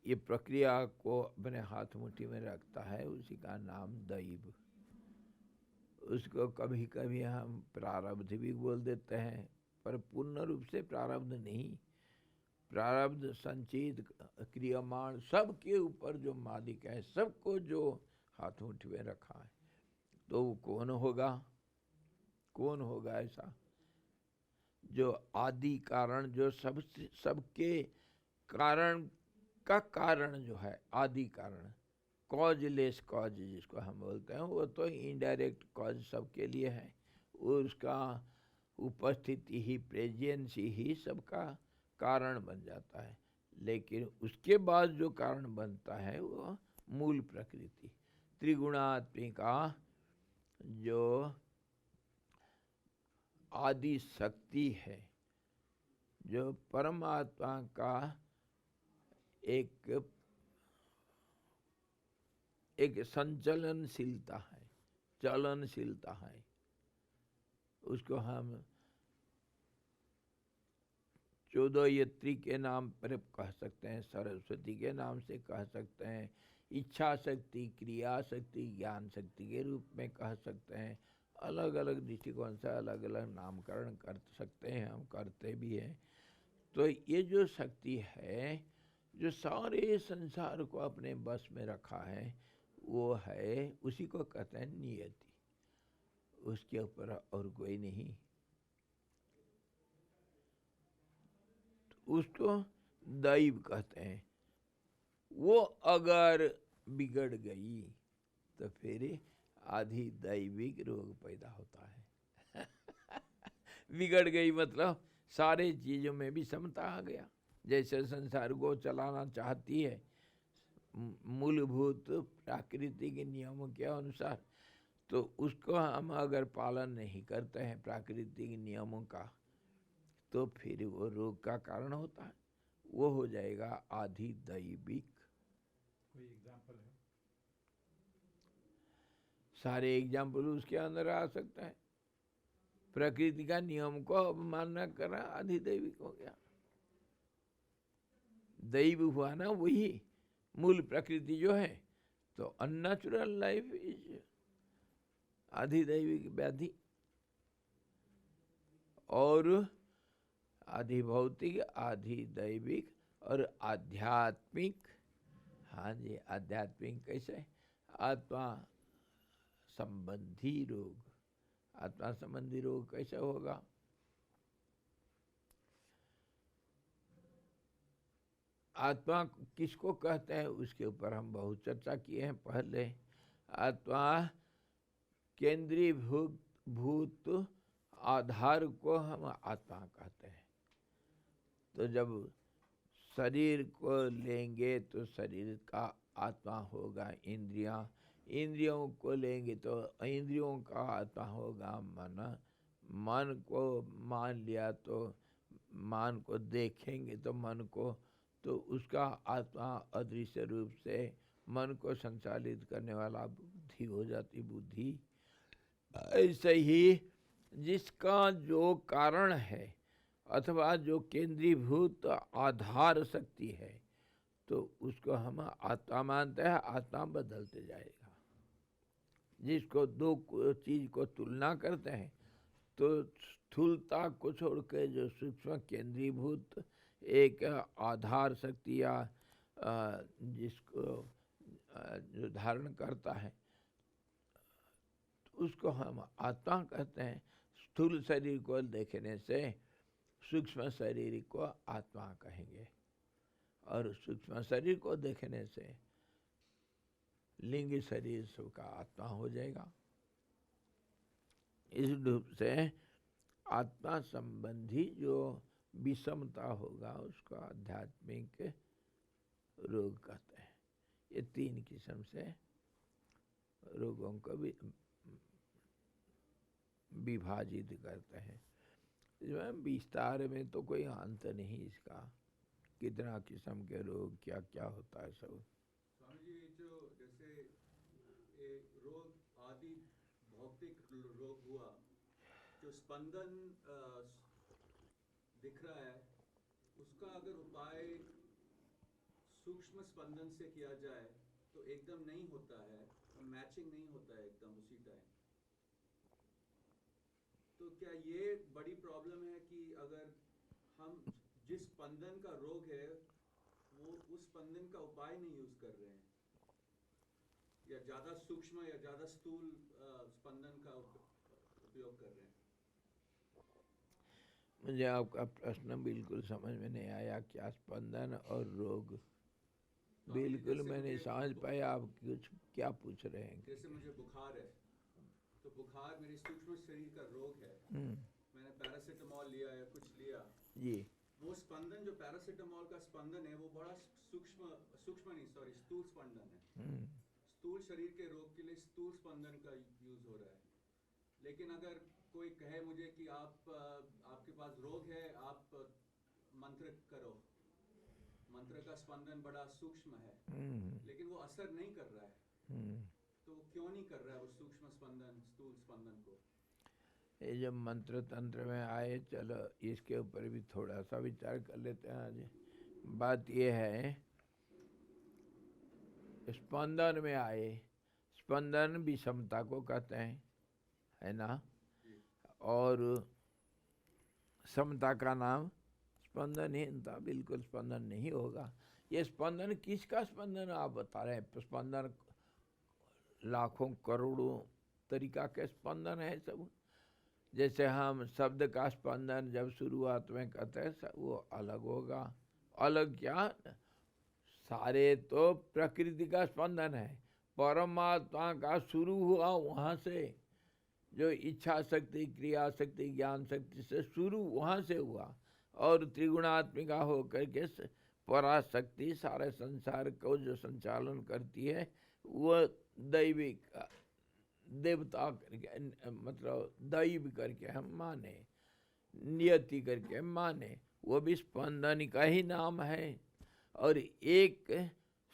ये प्रक्रिया को अपने हाथ मुट्ठी में रखता है, उसी का नाम दैव। उसको कभी कभी हम प्रारब्ध भी बोल देते हैं, पर पूर्ण रूप से प्रारब्ध नहीं। प्रारब्ध संचित क्रियमाण सबके ऊपर जो मालिक है, सबको जो हाथ मुट्ठी में रखा है, तो वो कौन होगा? कौन होगा ऐसा? जो आदि कारण, जो सबके कारण का कारण जो है, आदि कारण, कॉजलेस कॉज जिसको हम बोलते हैं, वो तो इनडायरेक्ट कॉज सबके लिए है। उसका उपस्थिति ही, प्रेजेंस ही सबका कारण बन जाता है। लेकिन उसके बाद जो कारण बनता है वो मूल प्रकृति, त्रिगुणात्मिका जो आदि शक्ति है, जो परमात्मा का एक संचलनशीलता है, चलनशीलता है। उसको हम 14 के नाम पर कह सकते हैं, सरस्वती के नाम से कह सकते हैं, इच्छा शक्ति, क्रिया शक्ति, ज्ञान शक्ति के रूप में कह सकते हैं। अलग अलग दृष्टिकोण से अलग अलग नामकरण कर सकते हैं, हम करते भी हैं। तो ये जो शक्ति है जो सारे संसार को अपने बस में रखा है, वो है, उसी को कहते हैं नियति। उसके ऊपर और कोई नहीं। उसको दैव कहते हैं। वो अगर बिगड़ गई तो फिर आधी दैविक रोग पैदा होता है। बिगड़ गई मतलब सारे चीजों में भी समता आ गया। जैसे संसार को चलाना चाहती है मूलभूत प्राकृतिक नियमों के अनुसार, तो उसको हम अगर पालन नहीं करते हैं प्राकृतिक नियमों का, तो फिर वो रोग का कारण होता है। वो हो जाएगा आधि दैविक। कोई एग्जाम्पल है? सारे एग्जाम्पल उसके अंदर आ सकते हैं। प्रकृति का नियम को अवमानना करना अधिदैविक हो गया। दैव हुआ ना वही मूल प्रकृति जो है, तो अननेचुरल लाइफ इज अधिदैविक व्याधि। और आधि भौतिक, आधि दैविक और आध्यात्मिक। हाँ जी, आध्यात्मिक कैसे? आत्मा संबंधी रोग। आत्मा संबंधी रोग कैसे होगा? आत्मा किसको कहते हैं उसके ऊपर हम बहुत चर्चा किए हैं पहले। आत्मा केंद्रीय भूत आधार को हम आत्मा कहते हैं। तो जब शरीर को लेंगे तो शरीर का आत्मा होगा इंद्रियां, इंद्रियों को लेंगे तो इंद्रियों का आत्मा होगा मन, मन को मान लिया तो मन को देखेंगे तो मन को, तो उसका आत्मा अदृश्य रूप से मन को संचालित करने वाला बुद्धि हो जाती बुद्धि। ऐसे ही जिसका जो कारण है अथवा जो केंद्रीभूत आधार शक्ति है, तो उसको हम आत्मा मानते हैं। आत्मा बदलते जाएगा। जिसको दो चीज को तुलना करते हैं, तो स्थूलता को छोड़ के जो सूक्ष्म केंद्रीभूत एक आधार शक्ति या जिसको जो धारण करता है, उसको हम आत्मा कहते हैं। स्थूल शरीर को देखने से सूक्ष्म शरीर को आत्मा कहेंगे, और सूक्ष्म शरीर को देखने से लिंग शरीर सबका आत्मा हो जाएगा। इस रूप से आत्मा संबंधी जो विषमता होगा उसको आध्यात्मिक रोग कहते हैं। ये 3 किस्म से रोगों को भी विभाजित करते हैं। इसमें विस्तार में तो कोई अंत नहीं इसका, कितना किस्म के रोग क्या क्या होता है सब। स्वामी जी, जो जैसे ये रोग आदि भौतिक रोग हुआ, जो स्पंदन दिख रहा है, उसका अगर उपाय सूक्ष्म स्पंदन से किया जाए तो एकदम नहीं होता है, मैचिंग नहीं होता है एकदम उसी टाइम। तो क्या ये बड़ी प्रॉब्लम है कि अगर हम जिस स्पंदन का रोग है वो उस स्पंदन का उपाय नहीं यूज कर रहे हैं, या ज्यादा सूक्ष्म या ज्यादा स्थूल स्पंदन का उपयोग कर रहे हैं? मुझे आपका प्रश्न बिल्कुल समझ में नहीं आया, क्या स्पंदन और रोग? बिल्कुल जैसे मैं नहीं मुझे समझ पाया आप कुछ क्या पूछ रहे हैं। जैसे मुझे बुखार है, तो बुखार मेरे सूक्ष्म शरीर का रोग है, मैंने पैरासीटामोल लिया या कुछ लिया, जी वो स्पंदन जो पैरासीटामोल का स्पंदन है वो बड़ा स्थूल स्पंदन है। स्थूल शरीर के रोग के लिए स्थूल स्पंदन का यूज हो रहा है। लेकिन अगर कोई कहे मुझे कि आपके पास रोग है, आप मंत्र करो, मंत्र का स्पंदन बड़ा सूक्ष्म है, लेकिन वो असर नहीं कर रहा है, तो क्यों नहीं कर रहा है वो सूक्ष्म स्पंदन स्थूल स्पंदन को? ये जब मंत्र तंत्र में आए, चलो इसके ऊपर भी थोड़ा सा विचार कर लेते हैं आज। बात ये है, स्पंदन में आए, स्पंदन विषमता को कहते हैं, है ना? और समता का नाम स्पंदनहीनता, बिल्कुल स्पंदन नहीं होगा। ये स्पंदन किसका स्पंदन आप बता रहे हैं? स्पंदन लाखों करोड़ों तरीका के स्पंदन है सब। जैसे हम शब्द का स्पंदन जब शुरुआत में कहते हैं वो अलग होगा, अलग क्या, सारे तो प्रकृति का स्पंदन है। परमात्मा का शुरू हुआ वहाँ से, जो इच्छा शक्ति, क्रिया शक्ति, ज्ञान शक्ति से शुरू वहाँ से हुआ, और त्रिगुणात्मिका होकर के पराशक्ति सारे संसार को जो संचालन करती है वो दैविक देवता करके, मतलब दैव करके हम माने, नियति करके माने, वो भी स्पंदन का ही नाम है। और एक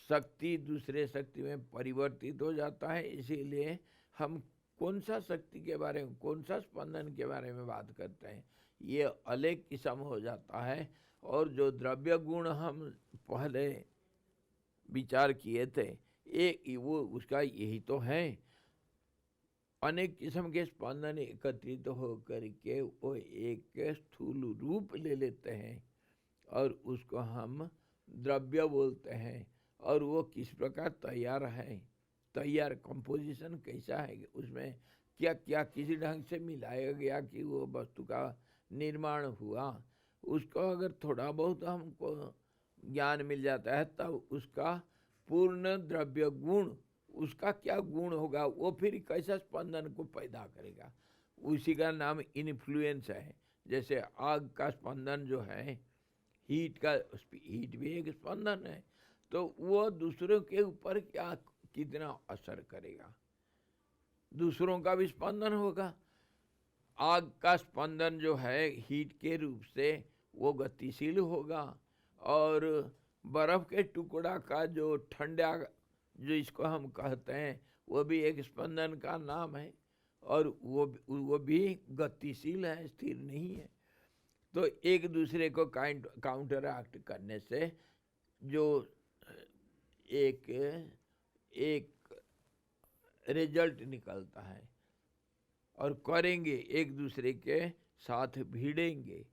शक्ति दूसरे शक्ति में परिवर्तित हो जाता है, इसीलिए हम कौन सा शक्ति के बारे में, कौन सा स्पंदन के बारे में बात करते हैं, ये अलग किस्म हो जाता है। और जो द्रव्य गुण हम पहले विचार किए थे, वो उसका यही तो है। अनेक किस्म के स्पंदन एकत्रित होकर के वो एक स्थूल रूप ले लेते हैं, और उसको हम द्रव्य बोलते हैं। और वो किस प्रकार तैयार है, तैयार कंपोजिशन कैसा है, उसमें क्या क्या किसी ढंग से मिलाया गया कि वो वस्तु का निर्माण हुआ, उसको अगर थोड़ा बहुत हमको ज्ञान मिल जाता है, तब उसका पूर्ण द्रव्य गुण, उसका क्या गुण होगा, वो फिर कैसा स्पंदन को पैदा करेगा, उसी का नाम इन्फ्लुएंस है। जैसे आग का स्पंदन जो है, हीट भी एक स्पंदन है, तो वो दूसरों के ऊपर क्या कितना असर करेगा, दूसरों का भी स्पंदन होगा। आग का स्पंदन जो है हीट के रूप से वो गतिशील होगा, और बर्फ के टुकड़ा का जो ठंडा, जो इसको हम कहते हैं, वो भी एक स्पंदन का नाम है, और वो भी गतिशील है, स्थिर नहीं है। तो एक दूसरे को काउंटर एक्ट करने से जो एक रिजल्ट निकलता है, और करेंगे एक दूसरे के साथ भिड़ेंगे,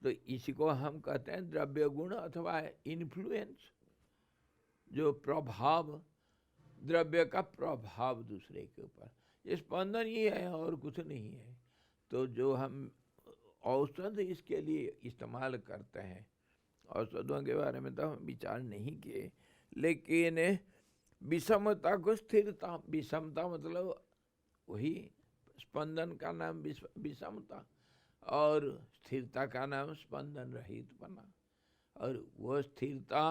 तो इसी को हम कहते हैं द्रव्य गुण अथवा इन्फ्लुएंस, जो प्रभाव, द्रव्य का प्रभाव दूसरे के ऊपर, ये स्पंदन ही है और कुछ नहीं है। तो जो हम औषध इसके लिए इस्तेमाल करते हैं, औषधों के बारे में तो हम विचार नहीं किए, लेकिन विषमता को स्थिरता, विषमता मतलब वही स्पंदन का नाम विषमता, और स्थिरता का नाम स्पंदन रहित बना। और वो स्थिरता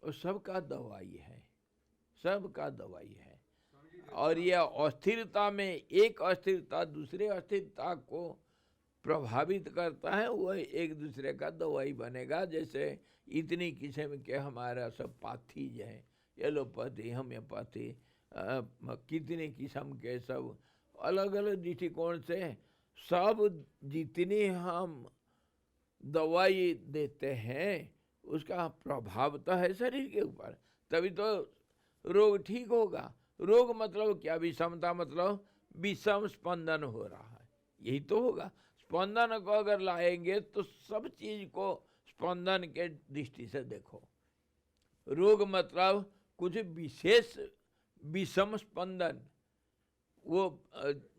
वो सबका दवाई है, सबका दवाई है। स्वामी जी, और ये अस्थिरता में एक अस्थिरता दूसरे अस्थिरता को प्रभावित करता है, वो एक दूसरे का दवाई बनेगा। जैसे इतनी किस्म के हमारा सब पाथीज हैं, एलोपैथी, होम्योपैथी, कितने किस्म के सब अलग अलग दृष्टिकोण से सब जितनी हम दवाई देते हैं उसका प्रभाव तो है शरीर के ऊपर, तभी तो रोग ठीक होगा। रोग मतलब क्या? विषमता मतलब विषम स्पंदन हो रहा है, यही तो होगा। स्पंदन को अगर लाएंगे तो सब चीज को स्पंदन के दृष्टि से देखो। रोग मतलब कुछ विशेष विषम स्पंदन। वो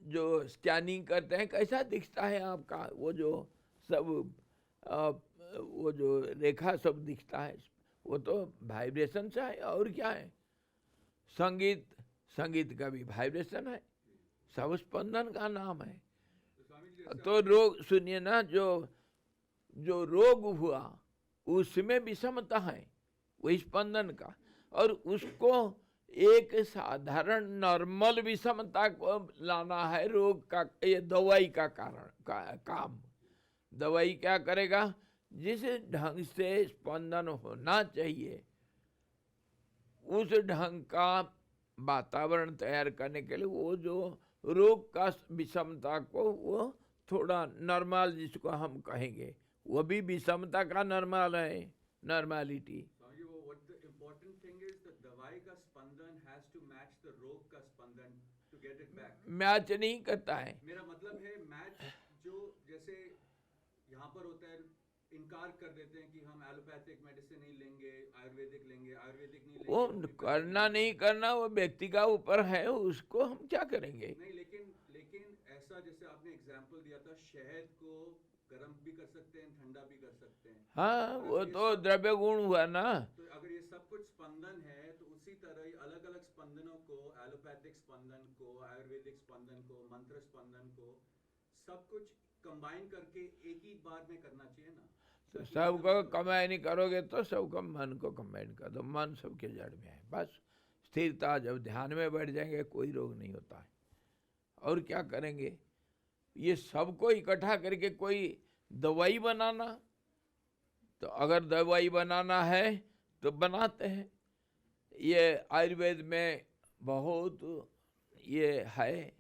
जो स्कैनिंग करते हैं कैसा दिखता है आपका, वो जो सब वो जो रेखा सब दिखता है वो तो वाइब्रेशन से है, और क्या है? संगीत, संगीत का भी वाइब्रेशन है, सब स्पंदन का नाम है। तो रोग सुनिए ना, जो रोग हुआ उसमें विषमता है वही स्पंदन का, और उसको एक साधारण नॉर्मल विषमता को लाना है रोग का। ये दवाई का कारण काम। दवाई क्या करेगा? जिस ढंग से स्पंदन होना चाहिए उस ढंग का वातावरण तैयार करने के लिए वो जो रोग का विषमता को वो थोड़ा नॉर्मल, जिसको हम कहेंगे वो भी विषमता का नॉर्मल है, नॉर्मलिटी। स्वामी वो what the important thing is the दवाई का स्पंदन has to match the रोग का स्पंदन to get it back। Match नहीं करता है। मेरा मतलब है मैच, जो जैसे यहाँ पर होता है, इनकार कर देते हैं कि हम एलोपैथिक मेडिसिन नहीं लेंगे, आयुर्वेदिक लेंगे, आयुर्वेदिक नहीं लेंगे, वो होम्योपैथिक करना नहीं करना वो व्यक्ति का ऊपर है, उसको हम क्या करेंगे। नहीं, लेकिन लेकिन ऐसा जैसे आपने एग्जांपल दिया था, शहद को गर्म भी कर सकते हैं, ठंडा भी कर सकते हैं। हाँ, और वो अगर ये तो सब- द्रव्य गुण हुआ ना। तो अगर ये सब कुछ स्पंदन है तो उसी तरह ही अलग अलग स्पंदनों को, एलोपैथिक स्पंदन को, आयुर्वेदिक स्पंदन को, मंत्र स्पंदन को, सब कुछ कंबाइन करके एक ही बार में करना चाहिए ना। तो ताकि सबको एकदम से- कंबाइन करोगे तो सबको मन को कंबाइन कर दो। मन सबके जड़ में है, बस स्थिरता जब ध्यान में बैठ जाएंगे कोई रोग नहीं होता है। और क्या करेंगे? ये सबको इकट्ठा करके कोई दवाई बनाना, तो अगर दवाई बनाना है तो बनाते हैं। ये आयुर्वेद में बहुत ये है,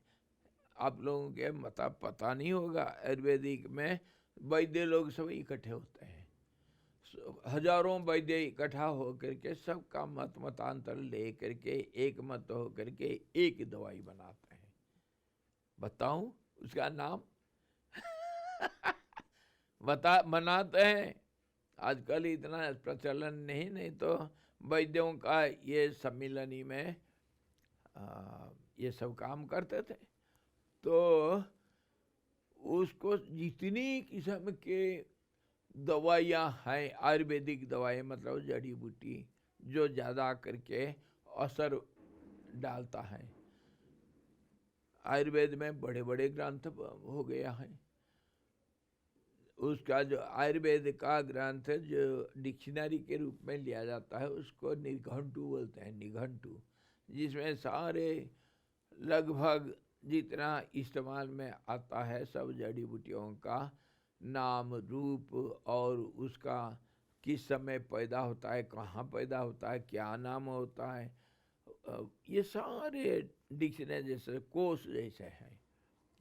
आप लोगों के मतलब पता नहीं होगा। आयुर्वेदिक में वैद्य लोग सब इकट्ठे होते हैं, हजारों वैद्य इकट्ठा हो करके सबका मतांतर ले करके एक मत हो करके एक दवाई बनाते हैं। बताऊं उसका नाम? बनाते हैं। आजकल इतना प्रचलन नहीं तो वैद्यों का ये सम्मिलनी में ये सब काम करते थे। तो उसको जितनी किस्म के दवाइयाँ हैं, आयुर्वेदिक दवाई मतलब जड़ी बूटी, जो ज़्यादा करके असर डालता है। आयुर्वेद में बड़े बड़े ग्रंथ हो गया है। उसका जो आयुर्वेद का ग्रंथ जो डिक्शनरी के रूप में लिया जाता है उसको निघंटु बोलते हैं, निघंटु, जिसमें सारे लगभग जितना इस्तेमाल में आता है सब जड़ी बूटियों का नाम, रूप और उसका किस समय पैदा होता है, कहाँ पैदा होता है, क्या नाम होता है, ये सारे डिक्शनरी जैसे कोश जैसे हैं,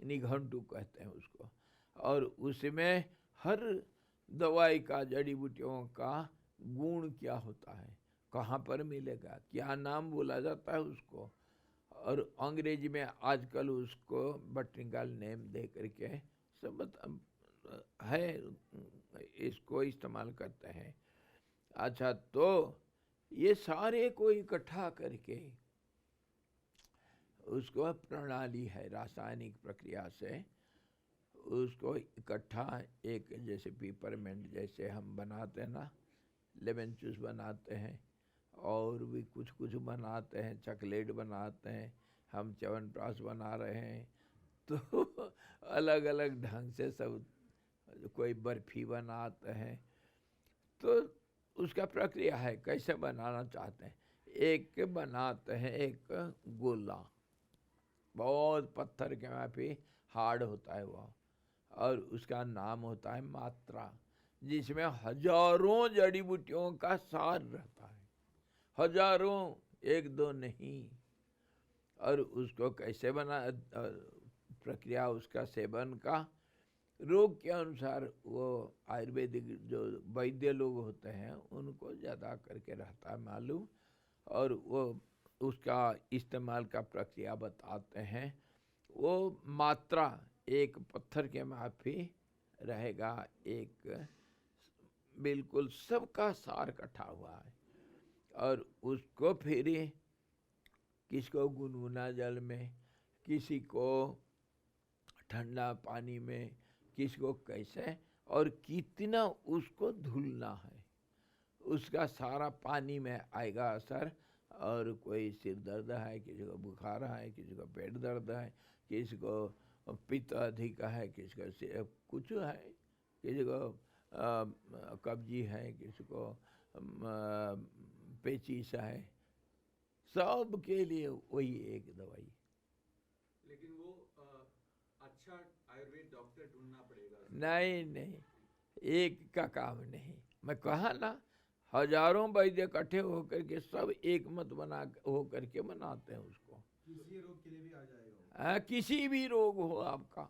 निघंटु कहते हैं उसको। और उसमें हर दवाई का, जड़ी बूटियों का गुण क्या होता है, कहाँ पर मिलेगा, क्या नाम बोला जाता है उसको, और अंग्रेजी में आजकल उसको बॉटनिकल नेम दे करके सब है, इसको इस्तेमाल करते हैं। अच्छा, तो ये सारे को इकट्ठा करके उसको प्रणाली है, रासायनिक प्रक्रिया से उसको इकट्ठा एक, जैसे पेपरमेंट जैसे हम बनाते हैं ना, लेमन जूस बनाते हैं, और भी कुछ कुछ बनाते हैं, चॉकलेट बनाते हैं, हम च्यवनप्राश बना रहे हैं, तो अलग अलग ढंग से सब, कोई बर्फी बनाते हैं। तो उसका प्रक्रिया है कैसे बनाना चाहते हैं। एक बनाते हैं एक गोला, बहुत पत्थर के माफी हार्ड होता है वो, और उसका नाम होता है मात्रा, जिसमें हजारों जड़ी बूटियों का सार रहता है, हजारों, एक दो नहीं। और उसको कैसे बना, प्रक्रिया उसका सेवन का रोग के अनुसार, वो आयुर्वेदिक जो वैद्य लोग होते हैं उनको ज़्यादा करके रहता है मालूम, और वो उसका इस्तेमाल का प्रक्रिया बताते हैं। वो मात्रा एक पत्थर के माफी रहेगा, एक बिल्कुल सबका सार इकट्ठा हुआ है, और उसको फिर किसको गुनगुना जल में, किसी को ठंडा पानी में, किसको कैसे, और कितना उसको धुलना है, उसका सारा पानी में आएगा असर। और कोई सिर दर्द है, किसी को बुखार है, किसी को पेट दर्द है, किसी को पित्त अधिक है, किसी को कुछ है, किसी को कब्जी है, किसी को पेचिश है, सब के लिए वही एक दवाई। लेकिन वो अच्छा आयुर्वेद डॉक्टर ढूंढना पड़ेगा। नहीं नहीं, एक का काम नहीं, मैं कहा ना, हजारों वैद्य इकट्ठे होकर के सब एक मत बना होकर के बनाते हैं उसको। किसी रोग के लिए भी आ जाएगा। किसी भी रोग हो आपका,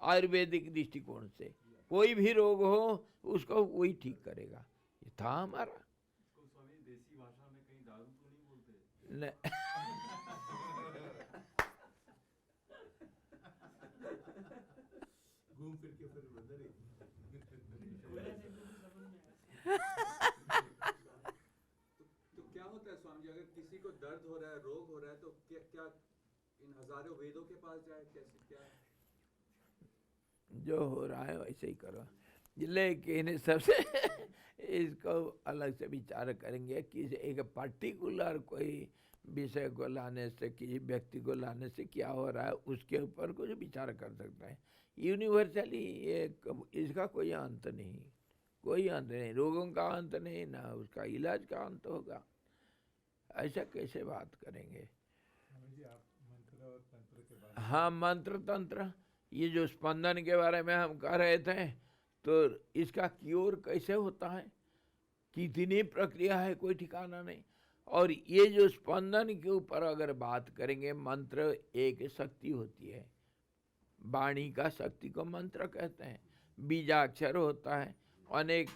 आयुर्वेदिक दृष्टिकोण से कोई भी रोग हो उसको वही ठीक करेगा। ये था हमारा। इसको स्वामी देसी भाषा में कहीं दारू तो नहीं बोलते? न, घूम फिर के फिर उधर ही। तो क्या होता है स्वामी जी, अगर किसी को दर्द हो रहा है, रोग हो रहा है, तो क्या इन हजारों वेदों के पास जाए, कैसे क्या? जो हो रहा है वैसे ही करो, लेकिन सबसे इसको अलग से विचार करेंगे कि एक पर्टिकुलर कोई विषय को लाने से, किसी व्यक्ति को लाने से क्या हो रहा है उसके ऊपर कुछ विचार कर सकते हैं। यूनिवर्सली इसका कोई अंत नहीं, कोई अंत नहीं, रोगों का अंत नहीं, ना उसका इलाज का अंत होगा। ऐसा कैसे बात करेंगे? स्वामी जी आप मंत्र और तंत्र के बारे में, हाँ, मंत्र तंत्र, ये जो स्पंदन के बारे में हम कह रहे थे, तो इसका क्योर कैसे होता है, कितनी प्रक्रिया है, कोई ठिकाना नहीं। और ये जो स्पंदन के ऊपर अगर बात करेंगे, मंत्र एक शक्ति होती है, वाणी का शक्ति को मंत्र कहते हैं। बीजाक्षर होता है, अनेक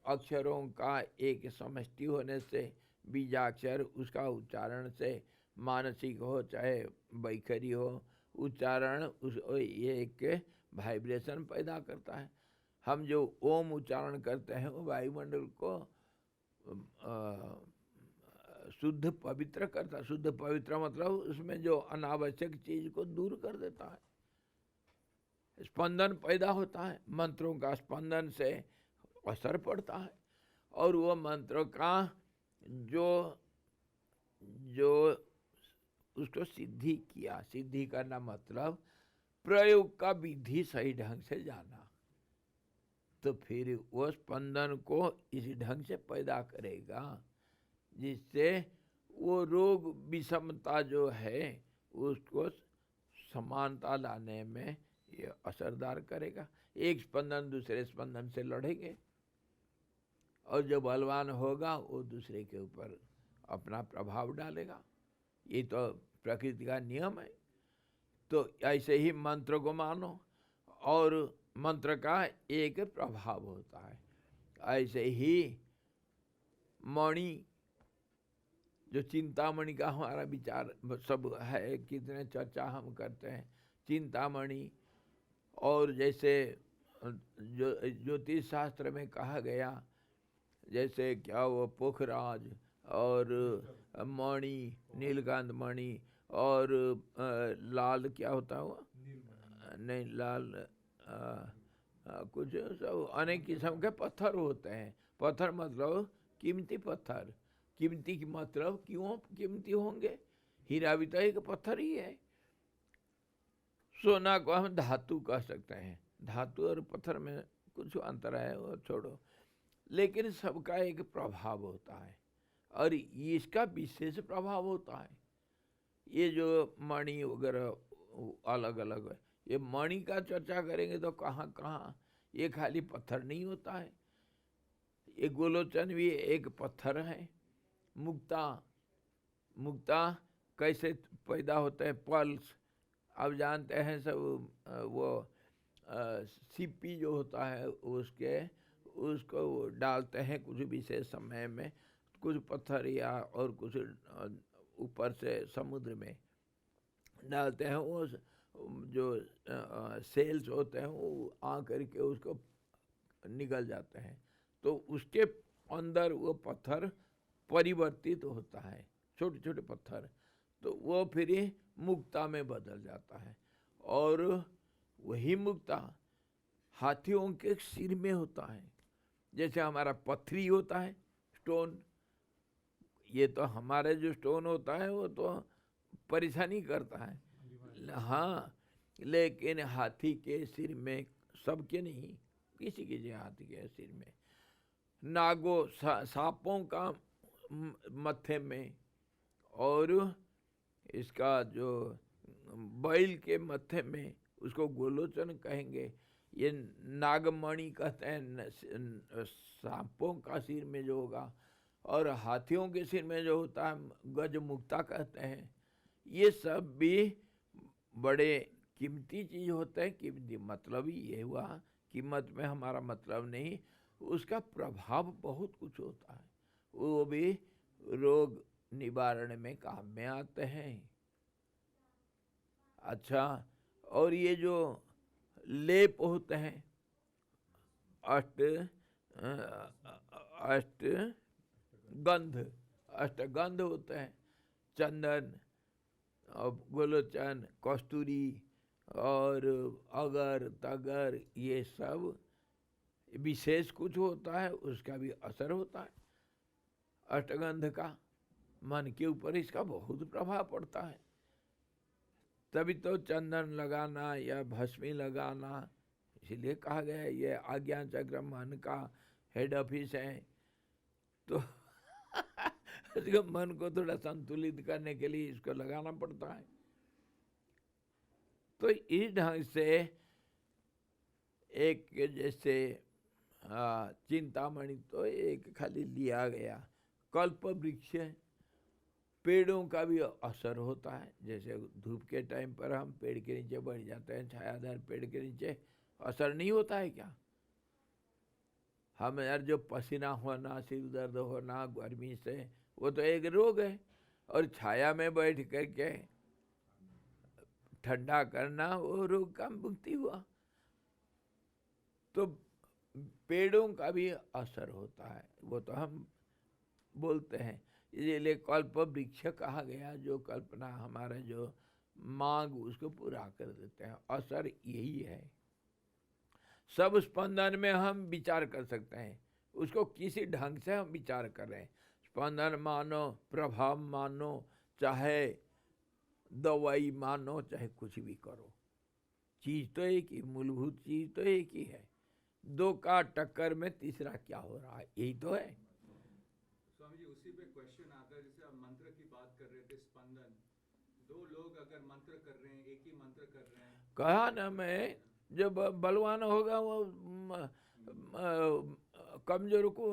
अक्षरों का एक समष्टि होने से बीजाक्षर, उसका उच्चारण से मानसिक हो चाहे वैखरी हो, उच्चारण उस एक वाइब्रेशन पैदा करता है। हम जो ओम उच्चारण करते हैं वो वायुमंडल को शुद्ध पवित्र करता है। शुद्ध पवित्र मतलब उसमें जो अनावश्यक चीज को दूर कर देता है। स्पंदन पैदा होता है, मंत्रों का स्पंदन से असर पड़ता है, और वो मंत्रों का जो जो उसको सिद्धि किया, सिद्धि करना मतलब प्रयोग का विधि सही ढंग से जाना, तो फिर वो स्पंदन को इसी ढंग से पैदा करेगा जिससे वो रोग विषमता जो है उसको समानता लाने में ये असरदार करेगा। एक स्पंदन दूसरे स्पंदन से लड़ेंगे, और जो बलवान होगा वो दूसरे के ऊपर अपना प्रभाव डालेगा। ये तो प्रकृति का नियम है। तो ऐसे ही मंत्र को मानो, और मंत्र का एक प्रभाव होता है। ऐसे ही मणि, जो चिंतामणि का हमारा विचार सब है, कितने चर्चा हम करते हैं चिंतामणि, और जैसे जो ज्योतिष शास्त्र में कहा गया, जैसे क्या वो पोखराज और मणि, नीलकांत मणि, और लाल क्या होता है वो, नहीं लाल कुछ सब अनेक किस्म के पत्थर होते हैं। पत्थर मतलब कीमती पत्थर, कीमती की मतलब क्यों कीमती होंगे, हीरा भी तो एक पत्थर ही है। सोना को हम धातु कह सकते हैं, धातु और पत्थर में कुछ अंतर है वो छोड़ो, लेकिन सबका एक प्रभाव होता है, और इसका विशेष प्रभाव होता है। ये जो मणि वगैरह अलग अलग है। ये मणि का चर्चा करेंगे तो कहाँ कहाँ, ये खाली पत्थर नहीं होता है, ये गोलोचन भी एक पत्थर है। मुक्ता, मुक्ता कैसे पैदा होते हैं, पल्स आप जानते हैं सब। वो सीपी जो होता है उसको वो डालते हैं कुछ विशेष समय में, कुछ पत्थर या और कुछ ऊपर से समुद्र में डालते हैं। वो जो सेल्स होते हैं वो आ करके उसको निकल जाते हैं, तो उसके अंदर वो पत्थर परिवर्तित होता है, छोटे छोटे पत्थर, तो वो फिर मुक्ता में बदल जाता है। और वही मुक्ता हाथियों के सिर में होता है, जैसे हमारा पथरी होता है स्टोन। ये तो हमारे जो स्टोन होता है वो तो परेशानी करता है, हाँ, लेकिन हाथी के सिर में, सबके नहीं, किसी किसी हाथी के सिर में, नागों सांपों का मत्थे में, और इसका जो बैल के मत्थे में, उसको गोलोचन कहेंगे। ये नागमणि कहते हैं सांपों का सिर में जो होगा, और हाथियों के सिर में जो होता है गजमुक्ता कहते हैं। ये सब भी बड़े कीमती चीज़ होते हैं। कीमती मतलब ही ये हुआ, कीमत में हमारा मतलब नहीं, उसका प्रभाव बहुत कुछ होता है, वो भी रोग निवारण में काम में आते हैं। अच्छा, और ये जो लेप होते हैं, अष्टगंध होते हैं, चंदन और गोलोचन, कस्तूरी और अगर तगर, ये सब विशेष कुछ होता है, उसका भी असर होता है। अष्टगंध का मन के ऊपर इसका बहुत प्रभाव पड़ता है। तभी तो चंदन लगाना या भस्मी लगाना, इसीलिए कहा गया है ये आज्ञा चक्र मन का हेड ऑफिस है। तो उसको मन को थोड़ा संतुलित करने के लिए इसको लगाना पड़ता है। तो इस ढंग से एक जैसे चिंतामणि तो एक खाली लिया गया, कल्प वृक्ष, पेड़ों का भी असर होता है। जैसे धूप के टाइम पर हम पेड़ के नीचे बैठ जाते हैं, छायादार पेड़ के नीचे, असर नहीं होता है क्या? हम यार जो पसीना होना, सिर दर्द होना गर्मी से, वो तो एक रोग है, और छाया में बैठ करके ठंडा करना, वो रोग का मुक्ति हुआ। तो पेड़ों का भी असर होता है, वो तो हम बोलते हैं। इसलिए कल्प वृक्ष कहा गया, जो कल्पना हमारा जो मांग उसको पूरा कर देते हैं, असर यही है। सब स्पंदन में हम विचार कर सकते हैं, उसको किसी ढंग से हम विचार कर रहे हैं। स्पंदन मानो, प्रभाव मानो, चाहे दवाई मानो, चाहे कुछ भी करो, चीज तो एक ही, मूलभूत चीज तो एक ही है। दो का टक्कर में तीसरा क्या हो रहा है, यही तो है। स्वामी जी, उसी पे क्वेश्चन आता है, जैसे आप मंत्र की बात कर रहे थे, स्पंदन, दो लोग अगर मंत्र कर रहे हैं, एक ही मंत्र कर रहे हैं, कहा ना मैं, जब बलवान होगा वो कमजोर को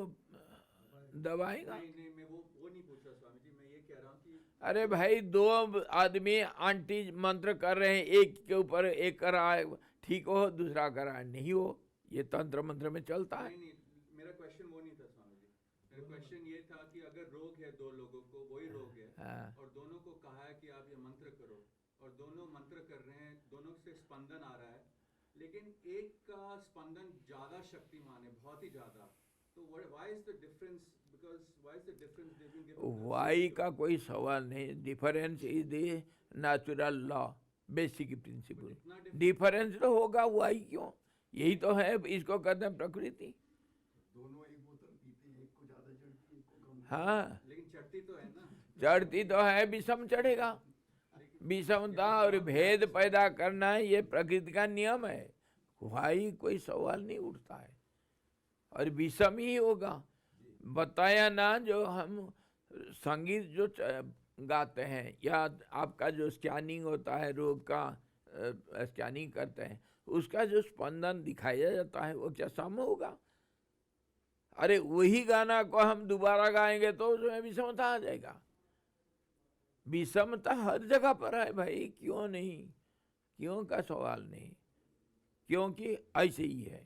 दबाएगा। नहीं, मैं वो नहीं पूछ रहा स्वामी जी, मैं ये कह रहा हूँ कि अरे भाई, दो आदमी आंटी मंत्र कर रहे हैं, एक के ऊपर एक कर रहा है, ठीक हो, दूसरा कर रहा है नहीं हो, ये तंत्र मंत्र में चलता है। नहीं, मेरा क्वेश्चन वो नहीं था स्वामी जी। मेरा क्वेश्चन ये था कि अगर रोग है दो लोगों को, वही रोग है, हाँ। और दोनों को कहा है कि आप ये मंत्र करो, और दोनों मंत्र कर रहे हैं, दोनों से स्पंदन आ रहा है, लेकिन एक का स्पंदन ज्यादा शक्तिमान है, बहुत ही ज्यादा, तो why is the difference? Because why is the difference they been given? Why का कोई सवाल नहीं, difference is the natural law, basic principle. Difference तो होगा, वाई क्यों, यही तो है, इसको कहते हैं प्रकृति। दोनों एक बोतल पीते हैं, एक को ज्यादा चढ़ती है, एक को कम। हाँ, लेकिन चढ़ती तो है ना। चढ़ती तो है, विषम चढ़ेगा। विषमता और भेद पैदा करना है, ये प्रकृति का नियम है, वाई कोई सवाल नहीं उठता है, और विषम ही होगा। बताया ना, जो हम संगीत जो गाते हैं, या आपका जो स्कैनिंग होता है रोग का, स्कैनिंग करते हैं, उसका जो स्पंदन दिखाया जाता है वो क्या सम होगा? अरे वही गाना को हम दोबारा गाएंगे तो उसमें विषमता आ जाएगा। विषमता हर जगह पर है भाई, क्यों नहीं, क्यों का सवाल नहीं, क्योंकि ऐसे ही है।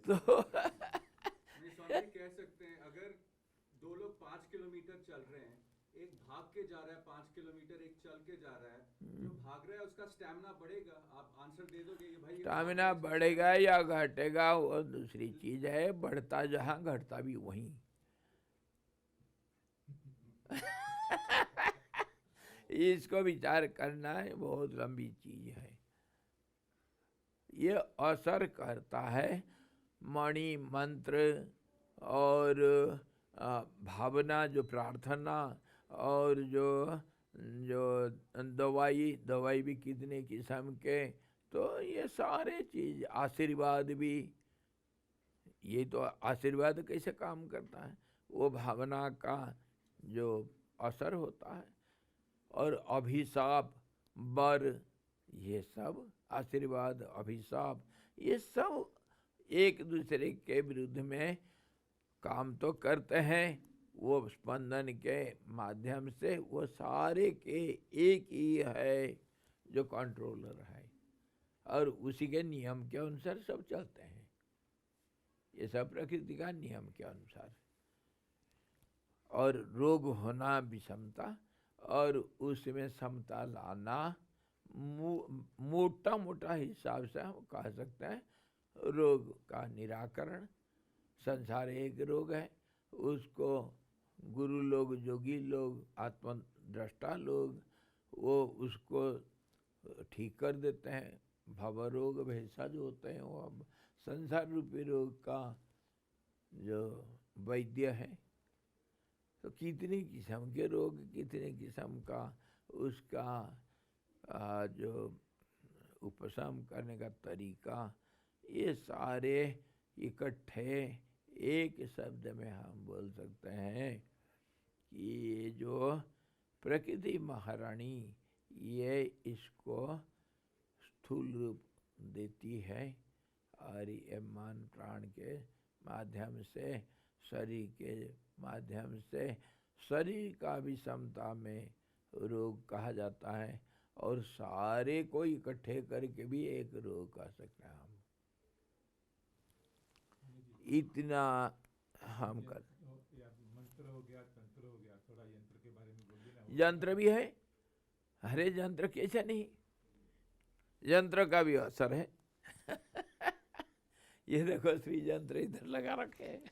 तो नहीं स्वामी जी, कह सकते हैं अगर दो लोग 5 किलोमीटर चल रहे हैं, एक भाग के जा रहा है 5 किलोमीटर, एक चल के जा रहा है, जो भाग रहा है उसका स्टैमिना बढ़ेगा, आप आंसर दे दोगे कि भाई ये स्टामिना भाग रहा है, बढ़ेगा या घटेगा वो दूसरी चीज है, बढ़ता जहां घटता भी वहीं। इसको विचार करना है, बहुत लंबी चीज है। ये असर करता है मणि मंत्र और भावना, जो प्रार्थना, और जो जो दवाई भी कितने किस्म के, तो ये सारे चीज, आशीर्वाद भी, ये तो आशीर्वाद कैसे काम करता है, वो भावना का जो असर होता है, और अभिशाप, वर, ये सब आशीर्वाद, अभिशाप, ये सब एक दूसरे के विरुद्ध में काम तो करते हैं। वो स्पंदन के माध्यम से वो सारे के एक ही है जो कंट्रोलर है, और उसी के नियम के अनुसार सब चलते हैं। ये सब प्रकृति का नियम के अनुसार। और रोग होना विषमता, और उसमें समता लाना, मोटा मोटा हिसाब से हम कह सकते हैं रोग का निराकरण। संसार एक रोग है, उसको गुरु लोग, योगी लोग, आत्मद्रष्टा लोग, वो उसको ठीक कर देते हैं। भव रोग भेषज होते हैं, वो अब संसार रूपी रोग का जो वैद्य है। तो कितने किस्म के रोग, कितने किस्म का उसका जो उपशम करने का तरीका, ये सारे इकट्ठे एक शब्द में हम बोल सकते हैं कि ये जो प्रकृति महारानी, ये इसको स्थूल रूप देती है, और ये मन प्राण के माध्यम से, शरीर के माध्यम से, शरीर का भी समता में रोग कहा जाता है, और सारे को इकट्ठे करके भी एक रोग कह सकते हैं हम। इतना हम कर। मंत्र हो गया, तंत्र हो गया, थोड़ा यंत्र के बारे में बोलिए ना। यंत्र भी है, अरे यंत्र कैसे नहीं, यंत्र का भी असर है। ये देखो श्री यंत्र इधर लगा रखे हैं।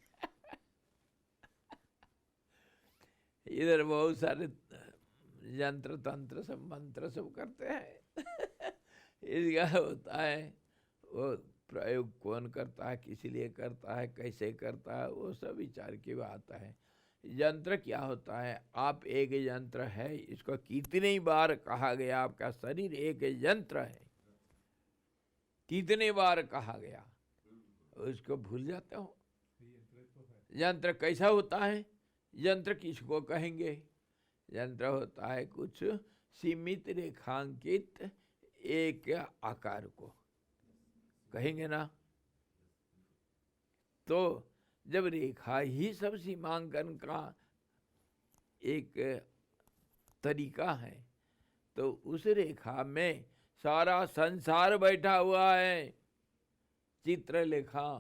इधर बहुत सारे यंत्र तंत्र सब, मंत्र सब करते हैं। इसका होता है, वो प्रयोग कौन करता है, किस लिए करता है, कैसे करता है, वो सब विचार की बात है। यंत्र क्या होता है? आप एक यंत्र है, इसको कितनी बार कहा गया, आपका शरीर एक यंत्र है, कितने बार कहा गया, उसको भूल जाते हो। यंत्र कैसा होता है? यंत्र किसको कहेंगे? यंत्र होता है कुछ सीमित रेखांकित एक आकार को कहेंगे ना। तो जब रेखा ही सब सीमांकन का एक तरीका है, तो उस रेखा में सारा संसार बैठा हुआ है, चित्रलेखा।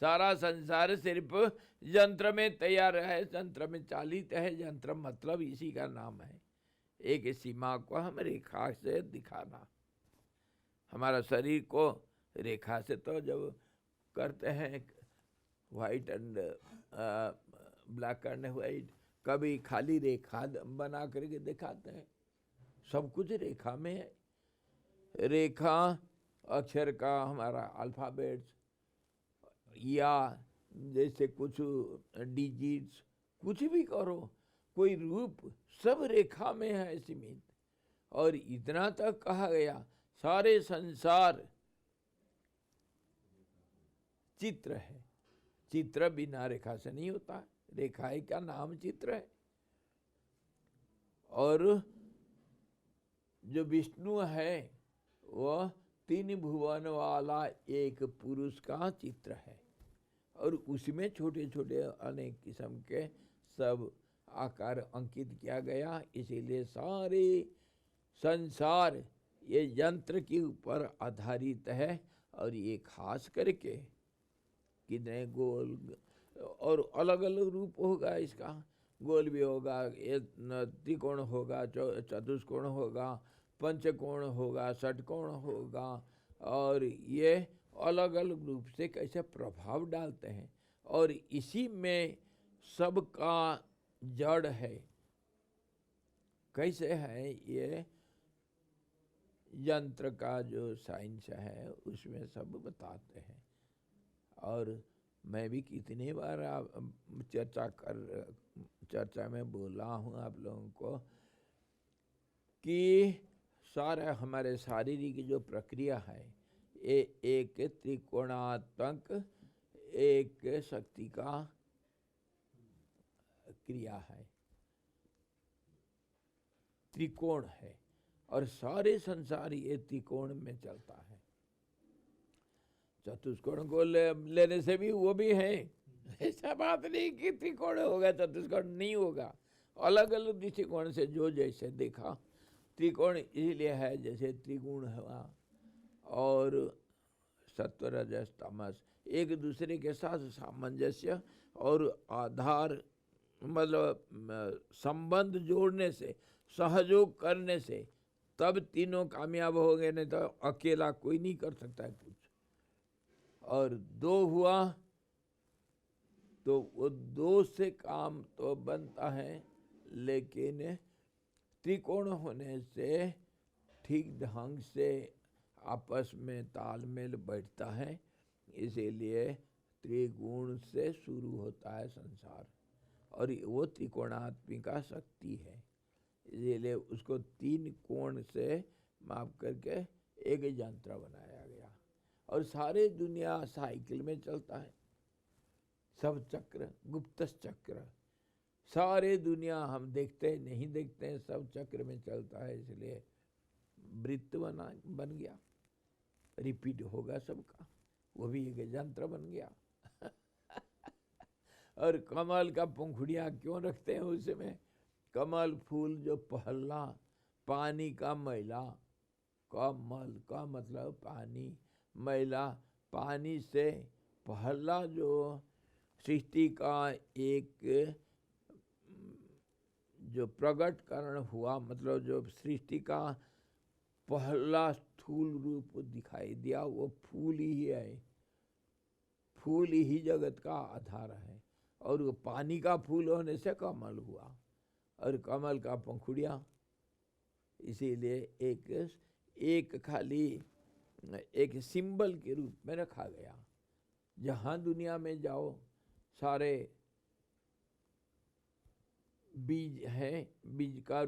सारा संसार सिर्फ यंत्र में तैयार है, यंत्र में चालित है। यंत्र मतलब इसी का नाम है, एक सीमा को हम रेखा से दिखाना। हमारा शरीर को रेखा से तो जब करते हैं, white and black and white, कभी खाली रेखा बना करके दिखाते हैं। सब कुछ रेखा में है। रेखा अक्षर का हमारा अल्फ़ाबेट्स, या जैसे कुछ डिजिट्स, कुछ भी करो, कोई रूप, सब रेखा में है सीमित। और इतना तक कहा गया, सारे संसार चित्र है। चित्र बिना रेखा से नहीं होता, रेखा का नाम चित्र है। और जो विष्णु है वह 3 भुवन वाला एक पुरुष का चित्र है और उसमें छोटे छोटे अनेक किस्म के सब आकार अंकित किया गया। इसीलिए सारे संसार ये यंत्र के ऊपर आधारित है और ये खास करके कितने गोल और अलग अलग रूप होगा इसका। गोल भी होगा, ये त्रिकोण होगा, चतुष्कोण होगा, पंचकोण होगा, षटकोण होगा और ये अलग अलग रूप से कैसे प्रभाव डालते हैं और इसी में सबका जड़ है। कैसे है ये यंत्र का जो साइंस है उसमें सब बताते हैं। और मैं भी कितनी बार चर्चा में बोला हूँ आप लोगों को कि सारा हमारे शारीरिक जो प्रक्रिया है ये एक त्रिकोणात्मक एक शक्ति का क्रिया है, त्रिकोण है और सारे संसार ये त्रिकोण में चलता है। चतुष्कोण को लेने से भी वो भी है, ऐसा बात नहीं कि त्रिकोण होगा चतुष्कोण नहीं होगा। अलग अलग दृष्टिकोण से जो जैसे देखा त्रिकोण इसलिए है जैसे त्रिगुण हुआ और सत्व रजस तमस एक दूसरे के साथ सामंजस्य और आधार मतलब संबंध जोड़ने से सहयोग करने से तब तीनों कामयाब हो गए, नहीं तो अकेला कोई नहीं कर सकता है कुछ। और 2 हुआ तो वो 2 से काम तो बनता है, लेकिन त्रिकोण होने से ठीक ढंग से आपस में तालमेल बैठता है। इसीलिए त्रिगुण से शुरू होता है संसार और वो त्रिकोणात्मिका शक्ति है। इसीलिए उसको 3 कोण से माप करके एक यंत्र बनाया गया और सारे दुनिया साइकिल में चलता है। सब चक्र, गुप्त चक्र, सारे दुनिया हम देखते नहीं देखते हैं, सब चक्र में चलता है। इसलिए वृत्त बन गया, रिपीट होगा सबका, वो भी एक यंत्र बन गया। और कमल का पंखुड़ियाँ क्यों रखते हैं उसमें? कमल फूल जो पहला पानी का मैला, कमल का मतलब पानी, मैला पानी से पहला जो सृष्टि का एक जो प्रगटकरण हुआ, मतलब जो सृष्टि का पहला स्थूल रूप दिखाई दिया वो फूल ही है। फूल ही जगत का आधार है और वो पानी का फूल होने से कमल हुआ और कमल का पंखुड़िया। इसीलिए एक खाली एक सिंबल के रूप में रखा गया। जहाँ दुनिया में जाओ सारे बीज है, बीज का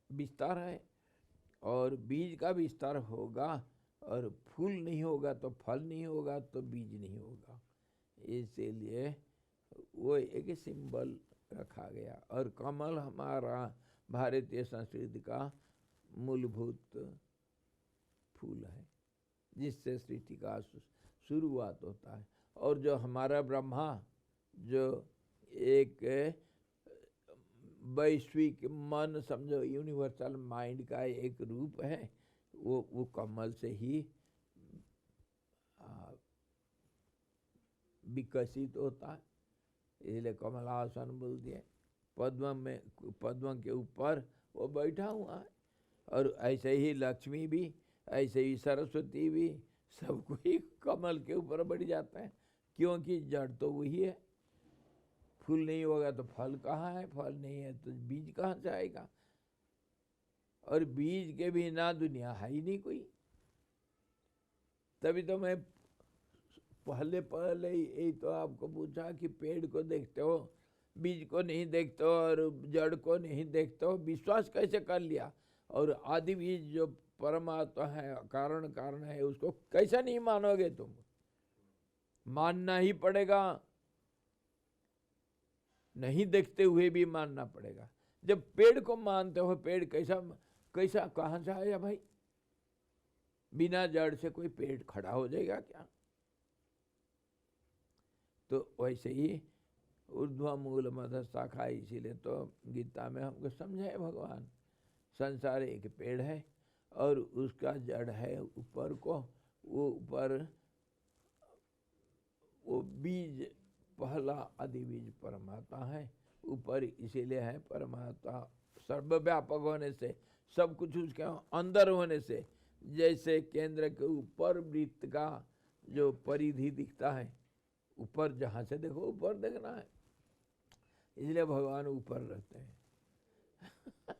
विस्तार है और बीज का विस्तार होगा और फूल नहीं होगा तो फल नहीं होगा तो बीज नहीं होगा। इसीलिए वो एक सिंबल रखा गया और कमल हमारा भारतीय संस्कृति का मूलभूत फूल है जिससे सृष्टि का शुरुआत होता है। और जो हमारा ब्रह्मा जो एक वैश्विक मन समझो यूनिवर्सल माइंड का एक रूप है, वो कमल से ही विकसित होता है। इसलिए कमलासन बोल दिए। पद्म के ऊपर वो बैठा हुआ है और ऐसे ही लक्ष्मी भी, ऐसे ही सरस्वती भी, सब कोई कमल के ऊपर बैठ जाता है क्योंकि जड़ तो वही है। फूल नहीं होगा तो फल कहाँ है, फल नहीं है तो बीज कहाँ से आएगा और बीज के बिना दुनिया है ही नहीं कोई। तभी तो मैं पहले यही तो आपको पूछा कि पेड़ को देखते हो, बीज को नहीं देखते हो और जड़ को नहीं देखते हो, विश्वास कैसे कर लिया? और आदि बीज जो परमात्मा है, कारण है, उसको कैसा नहीं मानोगे तुम? मानना ही पड़ेगा, नहीं देखते हुए भी मानना पड़ेगा। जब पेड़ को मानते हो, पेड़ कैसा कैसा, कहाँ से आया भाई? बिना जड़ से कोई पेड़ खड़ा हो जाएगा क्या? तो वैसे ही ऊर्ध्व मूल मध शाखा, इसीलिए तो गीता में हमको समझाए भगवान, संसार एक पेड़ है और उसका जड़ है ऊपर को, वो ऊपर वो बीज, पहला आदि बीज परमात्मा है ऊपर, इसीलिए है परमात्मा सर्वव्यापक होने से, सब कुछ उसके अंदर होने से, जैसे केंद्र के ऊपर वृत्त का जो परिधि दिखता है, ऊपर जहाँ से देखो ऊपर देखना है, इसलिए भगवान ऊपर रहते हैं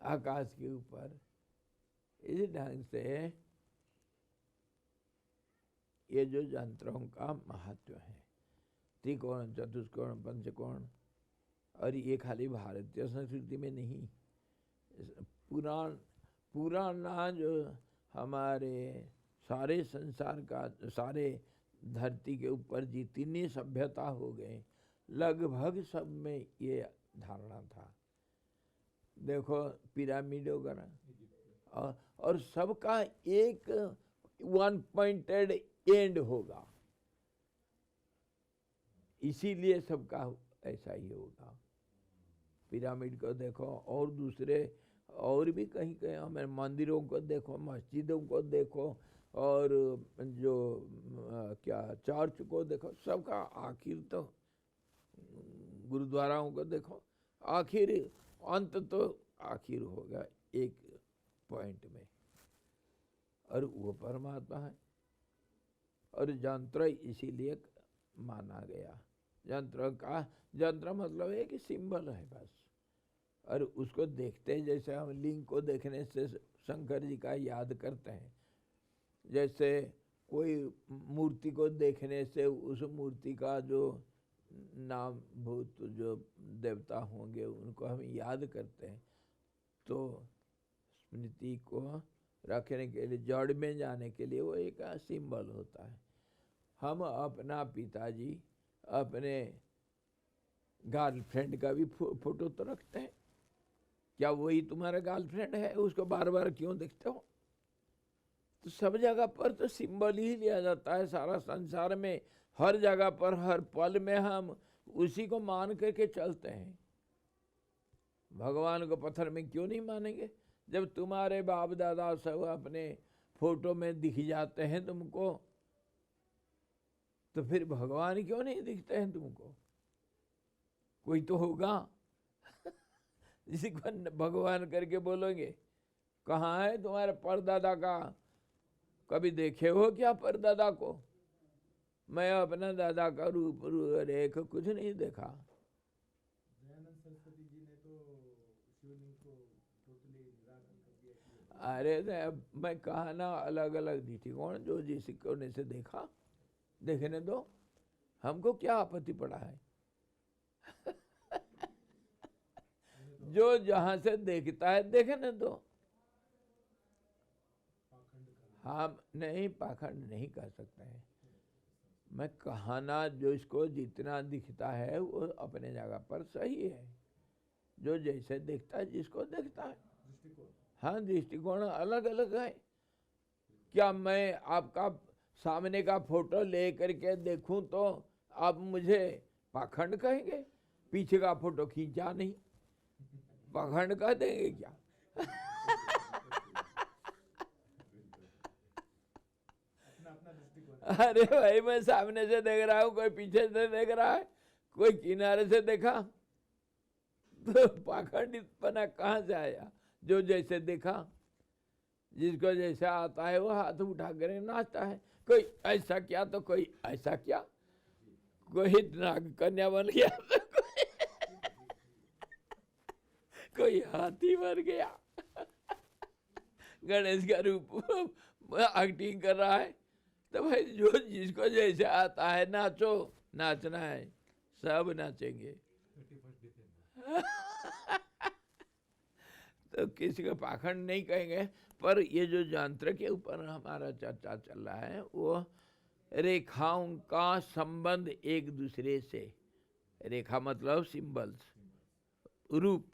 आकाश के ऊपर। इसी ढंग से ये जो यंत्रों का महत्व है, त्रिकोण, चतुष्कोण, पंचकोण, और ये खाली भारतीय संस्कृति में नहीं, पुराना जो हमारे सारे संसार का, सारे धरती के ऊपर जितनी सभ्यता हो गए, लगभग सब में ये धारणा था। देखो पिरामिड वगैरह, और सबका एक वन पॉइंटेड एंड होगा, इसीलिए सबका ऐसा ही होगा। पिरामिड को देखो, और दूसरे और भी कहीं कहीं हमें मंदिरों को देखो, मस्जिदों को देखो, और जो क्या चर्च को देखो, सबका आखिर तो, गुरुद्वाराओं को देखो, आखिर अंत तो आखिर होगा एक पॉइंट में, और वो परमात्मा है। और यंत्र इसीलिए माना गया, यंत्र मतलब है कि सिंबल है बस, और उसको देखते हैं, जैसे हम लिंग को देखने से शंकर जी का याद करते हैं, जैसे कोई मूर्ति को देखने से उस मूर्ति का जो नाम भूत जो देवता होंगे उनको हम याद करते हैं, तो स्मृति को रखने के लिए, जड़ में जाने के लिए वो एक सिंबल होता है। हम अपना पिताजी, अपने गर्लफ्रेंड का भी फोटो तो रखते हैं, क्या वही तुम्हारा गर्लफ्रेंड है? उसको बार बार क्यों देखते हो? तो सब जगह पर तो सिंबल ही लिया जाता है, सारा संसार में हर जगह पर हर पल में हम उसी को मान करके चलते हैं। भगवान को पत्थर में क्यों नहीं मानेंगे? जब तुम्हारे बाप दादा सब अपने फोटो में दिख जाते हैं तुमको, तो फिर भगवान क्यों नहीं दिखते हैं तुमको? कोई तो होगा जिसी को भगवान करके बोलोगे। कहाँ है तुम्हारे परदादा का? कभी देखे हो क्या परदादा को? मैं अपना दादा का रूप रेख कुछ नहीं देखा। दयानंद सरस्वती जी ने तो शिवलिंग को टोटली निराकरण कर दिया। अरे मैं कहा ना, अलग अलग दृष्टिकोण, जो जिस कोने से देखा देखने दो, हमको क्या आपत्ति पड़ा है जो जहां से देखता है देखने दो। हम नहीं, पाखंड नहीं कर सकते हैं। मैं कहा ना, जो इसको जितना दिखता है वो अपने जगह पर सही है, जो जैसे देखता है जिसको देखता है। हाँ, दृष्टिकोण अलग अलग है। क्या मैं आपका सामने का फोटो ले करके देखूं तो आप मुझे पाखंड कहेंगे? पीछे का फोटो खींचा नहीं, पाखंड कह देंगे क्या? अरे भाई, मैं सामने से देख रहा हूँ, कोई पीछे से देख रहा है, कोई किनारे से देखा, तो पाखंडपना कहाँ से आया? जो जैसे देखा, जिसको जैसा आता है वो हाथ उठा कर नाचता है। कोई ऐसा किया तो कोई ऐसा किया, कोई नाग कन्या बन गया तो कोई हाथी बन गया, गणेश का रूप एक्टिंग कर रहा है। तो भाई जो जिसको जैसे आता है, नाचो, नाचना है, सब नाचेंगे तो किसी को पाखंड नहीं कहेंगे। पर ये जो यंत्र के ऊपर हमारा चर्चा चल रहा है, वो रेखाओं का संबंध एक दूसरे से, रेखा मतलब सिंबल्स, रूप,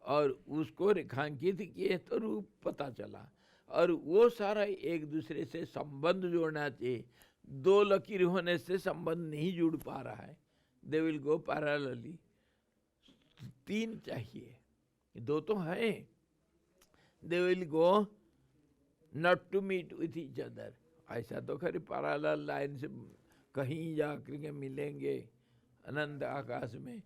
और उसको रेखांकित किए तो रूप पता चला। और वो सारा एक दूसरे से संबंध जोड़ना चाहिए। दो लकीर होने से संबंध नहीं जुड़ पा रहा है, दे विल गो पैरेलली। तीन चाहिए, दो तो हैं, they will go not to meet with each other. ऐसा तो खैर पैरेलल लाइन से कहीं जा करके मिलेंगे अनंत आकाश में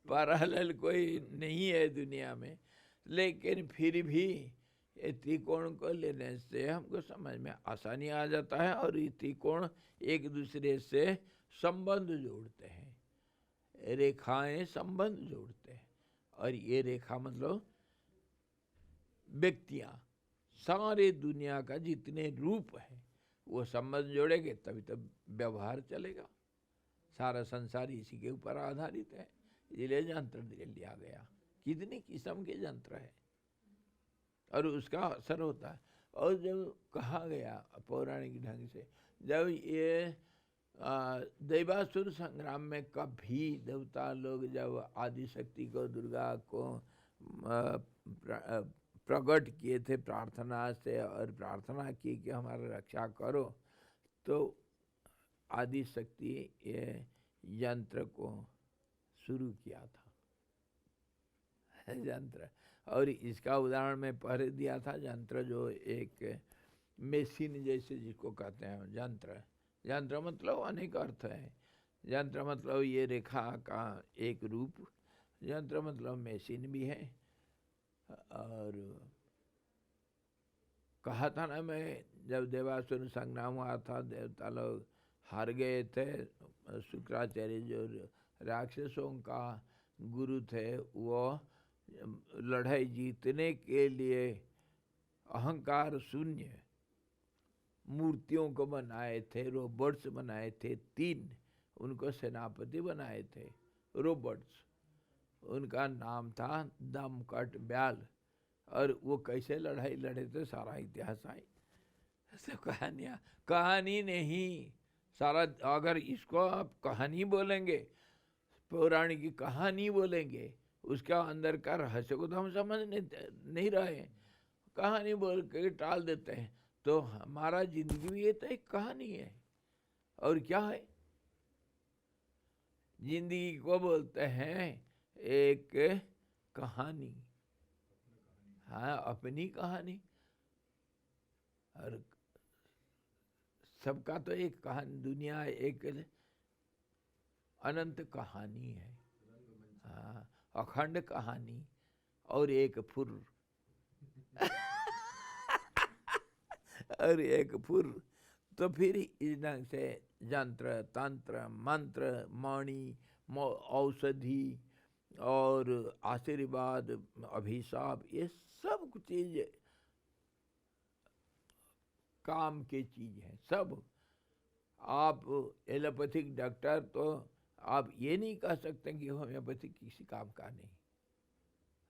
पैरेलल कोई नहीं है दुनिया में। लेकिन फिर भी ये त्रिकोण को लेने से हमको समझ में आसानी आ जाता है, और ये त्रिकोण एक दूसरे से संबंध जोड़ते हैं, रेखाएं संबंध जोड़ते हैं। और ये रेखा मतलब व्यक्तियां, सारे दुनिया का जितने रूप है वो संबंध जोड़ेंगे तभी तब व्यवहार चलेगा। सारा संसार इसी के ऊपर आधारित है, इसलिए यंत्र लिया गया। कितनी किस्म के यंत्र है और उसका असर होता है। और जब कहा गया पौराणिक ढंग से, जब ये दैवासुर संग्राम में कभी देवता लोग जब आदि शक्ति को, दुर्गा को प्रकट किए थे प्रार्थना से, और प्रार्थना की कि हमारा रक्षा करो, तो आदि शक्ति ये यंत्र को शुरू किया था यंत्र। और इसका उदाहरण मैं पहले दिया था, यंत्र जो एक मशीन जैसे जिसको कहते हैं यंत्र। यंत्र मतलब अनेक अर्थ है। यंत्र मतलब ये रेखा का एक रूप, यंत्र मतलब मशीन भी है। और कहा था ना मैं, जब देवासुर संग्राम हुआ था, देवता लोग हार गए थे, शुक्राचार्य जो राक्षसों का गुरु थे, वो लड़ाई जीतने के लिए अहंकार शून्य मूर्तियों को बनाए थे, रोबोट्स बनाए थे 3, उनको सेनापति बनाए थे रोबोट्स। उनका नाम था दमकट ब्याल। और वो कैसे लड़ाई लड़े थे सारा इतिहास आई, सब कहानियाँ, कहानी नहीं सारा। अगर इसको आप कहानी बोलेंगे, पौराणिक की कहानी बोलेंगे, उसका अंदर का रहस्य को तो हम समझ नहीं रहे, कहानी बोल के टाल देते हैं। तो हमारा जिंदगी भी ये तो एक कहानी है। और क्या है, जिंदगी को बोलते हैं एक कहानी। हाँ, अपनी कहानी। और सबका तो एक कहानी, दुनिया एक अनंत कहानी है। हाँ, अखंड कहानी और एक फुर और एक फुर। तो फिर इस ढंग से यंत्र, तंत्र, मंत्र, मणि, औषधि और आशीर्वाद, अभिशाप, ये सब चीज काम की चीज है सब। आप एलोपैथिक डॉक्टर, तो आप ये नहीं कह सकते कि होम्योपैथिक किसी काम का नहीं।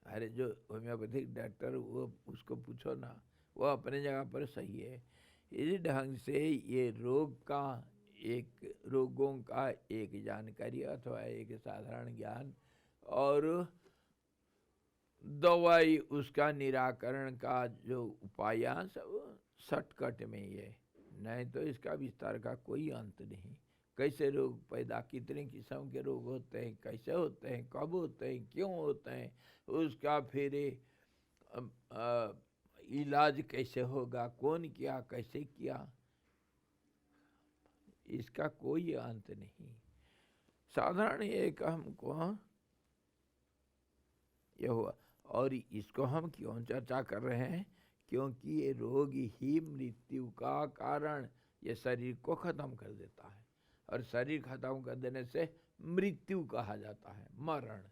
अरे जो होम्योपैथिक डॉक्टर, वो उसको पूछो ना, वो अपने जगह पर सही है। इस ढंग से ये रोगों का एक जानकारी अथवा एक साधारण ज्ञान, और दवाई उसका निराकरण का जो उपाय सब शॉर्टकट में ये, नहीं तो इसका विस्तार का कोई अंत नहीं। कैसे रोग पैदा, कितने किस्म के रोग होते हैं, कैसे होते हैं, कब होते हैं, क्यों होते हैं, उसका फिर इलाज कैसे होगा, कौन किया, कैसे किया, इसका कोई अंत नहीं। साधारण एक हमको ये हुआ। और इसको हम क्यों चर्चा कर रहे हैं, क्योंकि ये रोग ही मृत्यु का कारण, ये शरीर को खत्म कर देता है। और शरीर खत्म कर देने से मृत्यु कहा जाता है, मरण।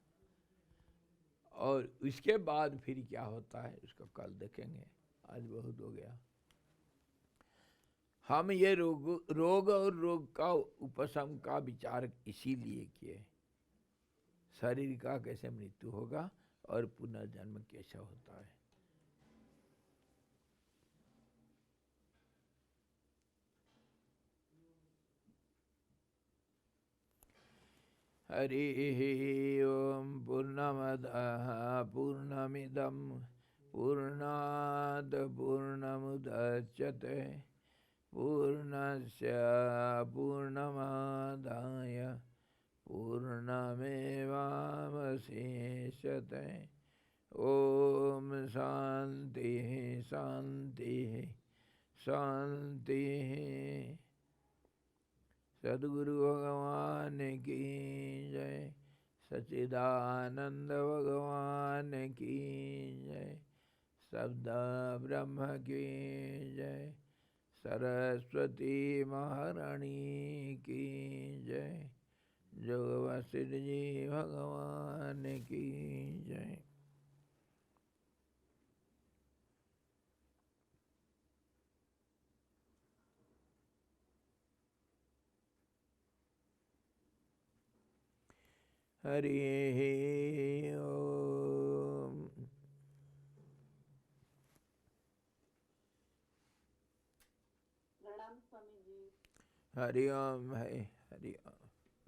और इसके बाद फिर क्या होता है उसको कल देखेंगे, आज बहुत हो गया। हम ये रोग और रोग का उपशम का विचार इसीलिए किए, शरीर का कैसे मृत्यु होगा और पुनर्जन्म कैसे होता है। हरि ओम पूर्णमदः पूर्णमिदं पूर्णात् पूर्णमुदच्यते पूर्णस्य पूर्णमादाय पूर्णमेवावशिष्यते। ओम शांति शांति शांति। सद्गुरु भगवान की जय, सच्चिदानंद भगवान की जय, शब्द ब्रह्म की जय, सरस्वती महारानी की जय, जोग वशिष्ठ जी भगवान की जय। हरि ओम। प्रणाम स्वामी जी। हरि ओम है, हरि ओम।